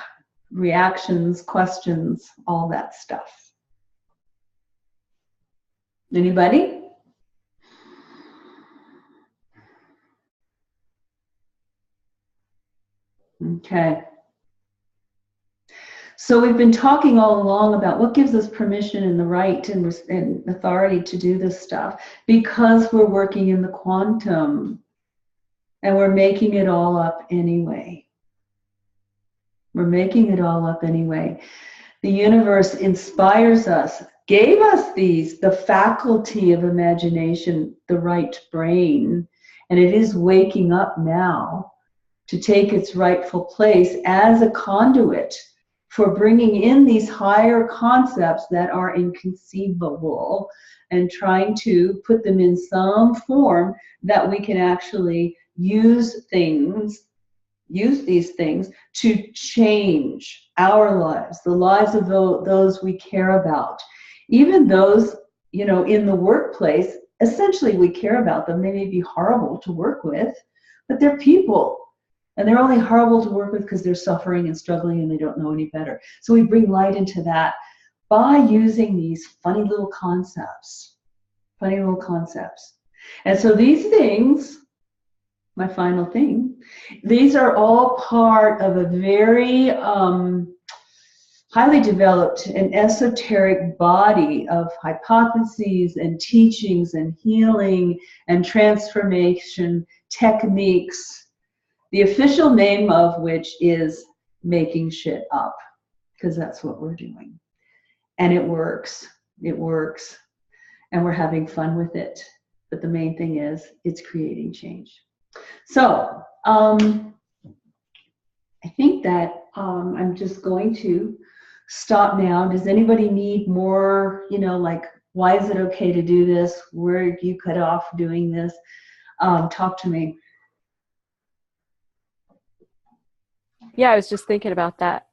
reactions, questions, all that stuff. Anybody? Okay. So we've been talking all along about what gives us permission and the right and authority to do this stuff, because we're working in the quantum and we're making it all up anyway. We're making it all up anyway. The universe inspires us, gave us the faculty of imagination, the right brain, and it is waking up now to take its rightful place as a conduit for bringing in these higher concepts that are inconceivable and trying to put them in some form that we can actually use these things to change our lives, the lives of those we care about. Even those, in the workplace, essentially we care about them. They may be horrible to work with, but they're people. And they're only horrible to work with because they're suffering and struggling and they don't know any better. So we bring light into that by using these funny little concepts. Funny little concepts. And so these things, my final thing, these are all part of a very highly developed and esoteric body of hypotheses and teachings and healing and transformation techniques, the official name of which is making shit up, because that's what we're doing. And it works. It works. And we're having fun with it. But the main thing is it's creating change. So I think that I'm just going to stop now. Does anybody need more, like, why is it okay to do this? Where do you cut off doing this? Talk to me. yeah, I was just thinking about that.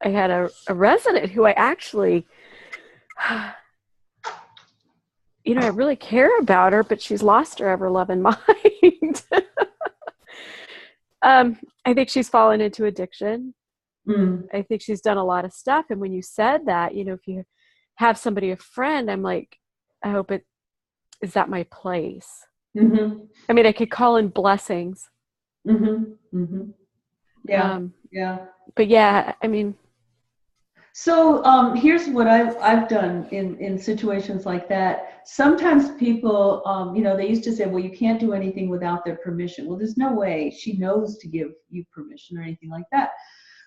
I had a resident who I actually, you know, I really care about her, but she's lost her ever-loving mind. I think she's fallen into addiction. I think she's done a lot of stuff. And when you said that, you know, if you have somebody, a friend, I'm like, I hope it is that my place. I mean, I could call in blessings. Yeah. Yeah. But yeah, I mean. So here's what I've done in situations like that. Sometimes people, you know, they used to say, well, you can't do anything without their permission. Well, there's no way she knows to give you permission or anything like that.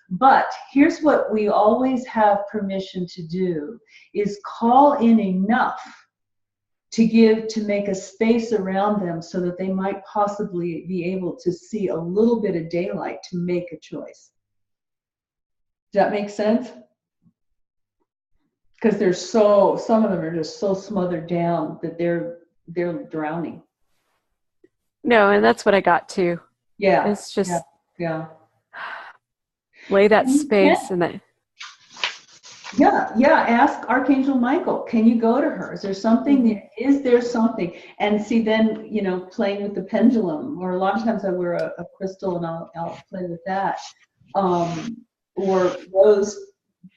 But here's what we always have permission to do is call in enough to make a space around them so that they might possibly be able to see a little bit of daylight to make a choice. Does that make sense? Because some of them are just so smothered down that they're drowning. No, and that's what I got too. Yeah. It's just yeah. Lay that space and that. Yeah. Ask Archangel Michael, can you go to her? Is there something? Is there something? And see, then, you know, playing with the pendulum, or a lot of times I wear a crystal and I'll play with that. Or Rose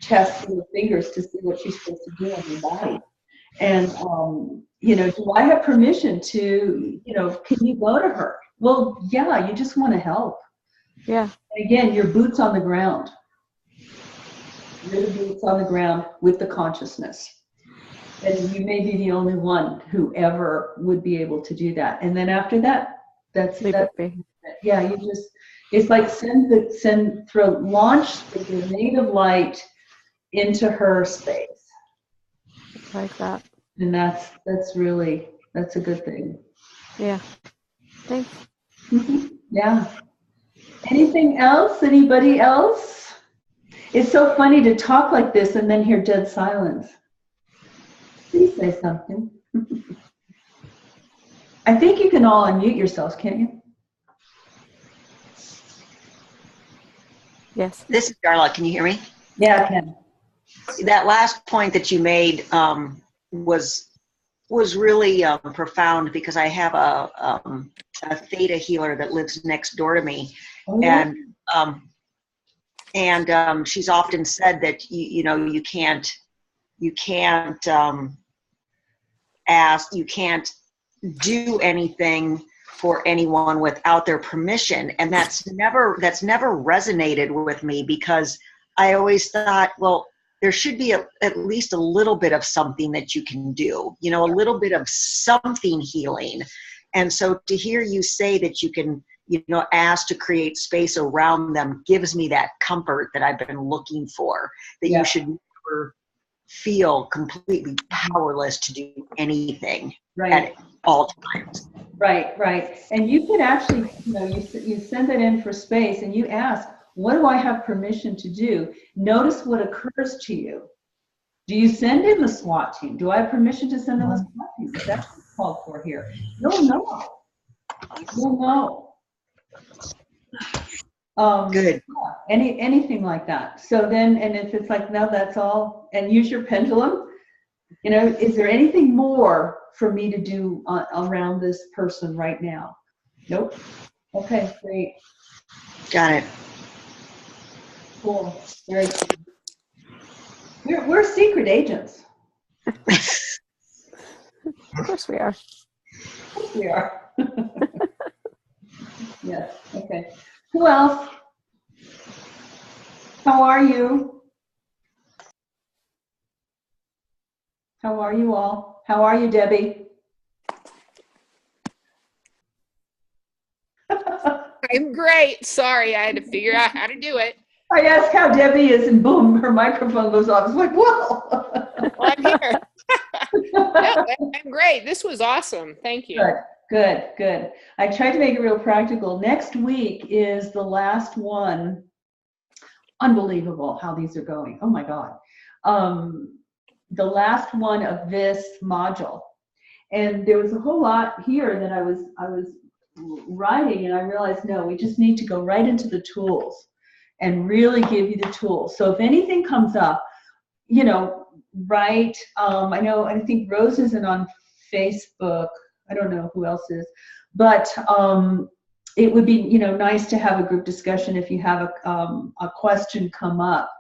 testing the fingers to see what she's supposed to do on your body. And, you know, do I have permission to, you know, can you go to her? Well, yeah, you just want to help. Yeah. And again, your boots on the ground. You're the boots on the ground with the consciousness. And you may be the only one who ever would be able to do that. And then after that, yeah, you just, it's like launch the grenade of light into her space. Like that. And that's a good thing. Yeah. Thanks. Yeah. Anything else? Anybody else? It's so funny to talk like this and then hear dead silence. Please say something. I think you can all unmute yourselves, can't you? Yes. This is Darla. Can you hear me? Yeah, I can. That last point that you made was really profound, because I have a theta healer that lives next door to me, and she's often said that you can't ask, you can't do anything for anyone without their permission, and that's never resonated with me, because I always thought, well, there should be at least a little bit of something that you can do, a little bit of something healing. And so to hear you say that you can, ask to create space around them gives me that comfort that I've been looking for, that you should never feel completely powerless to do anything at all times. Right. And you can actually, you send that in for space and you ask, what do I have permission to do? Notice what occurs to you. Do you send in the SWAT team? Do I have permission to send in the SWAT team? That's what's called for here. You'll know. Good. Yeah, anything like that. So then, and if it's like, no, that's all, and use your pendulum, is there anything more for me to do around this person right now? Nope. Okay, great. Got it. Cool. Very cool. We're secret agents. Of course we are. Of course we are. Yes. Okay. Who else? How are you? How are you all? How are you, Debbie? I'm great. Sorry, I had to figure out how to do it. I asked how Debbie is, and boom, her microphone goes off. It's like, whoa. Well, I'm here. No, I'm great. This was awesome. Thank you. Good. I tried to make it real practical. Next week is the last one. Unbelievable how these are going. Oh my God. The last one of this module. And there was a whole lot here that I was writing, and I realized, no, we just need to go right into the tools. and really give you the tools. So if anything comes up, you know, write. I think Rose isn't on Facebook. I don't know who else is, but it would be, you know, nice to have a group discussion if you have a question come up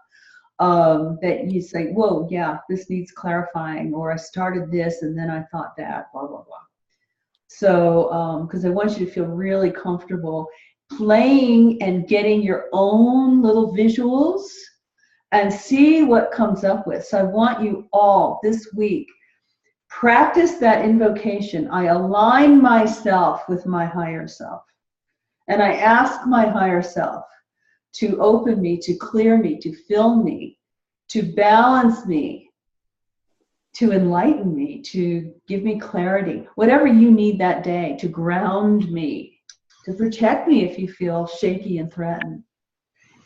that you say, whoa, yeah, this needs clarifying, or I started this and then I thought that, blah, blah, blah. So, because I want you to feel really comfortable playing and getting your own little visuals and see what comes up with. So I want you all this week, practice that invocation. I align myself with my higher self. And I ask my higher self to open me, to clear me, to fill me, to balance me, to enlighten me, to give me clarity, whatever you need that day, to ground me, to protect me if you feel shaky and threatened.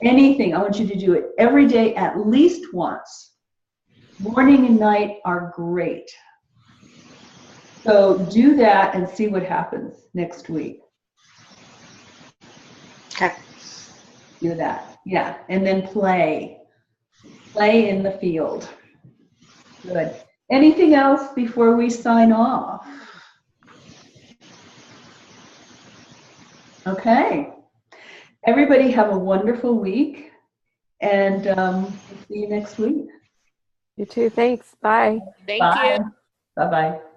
Anything, I want you to do it every day at least once. Morning and night are great. So do that and see what happens next week. Okay. Do that. Yeah. And then play. Play in the field. Good. Anything else before we sign off? Okay. Everybody have a wonderful week, and see you next week. You too. Thanks. Bye. Thank Bye. you. Bye-bye.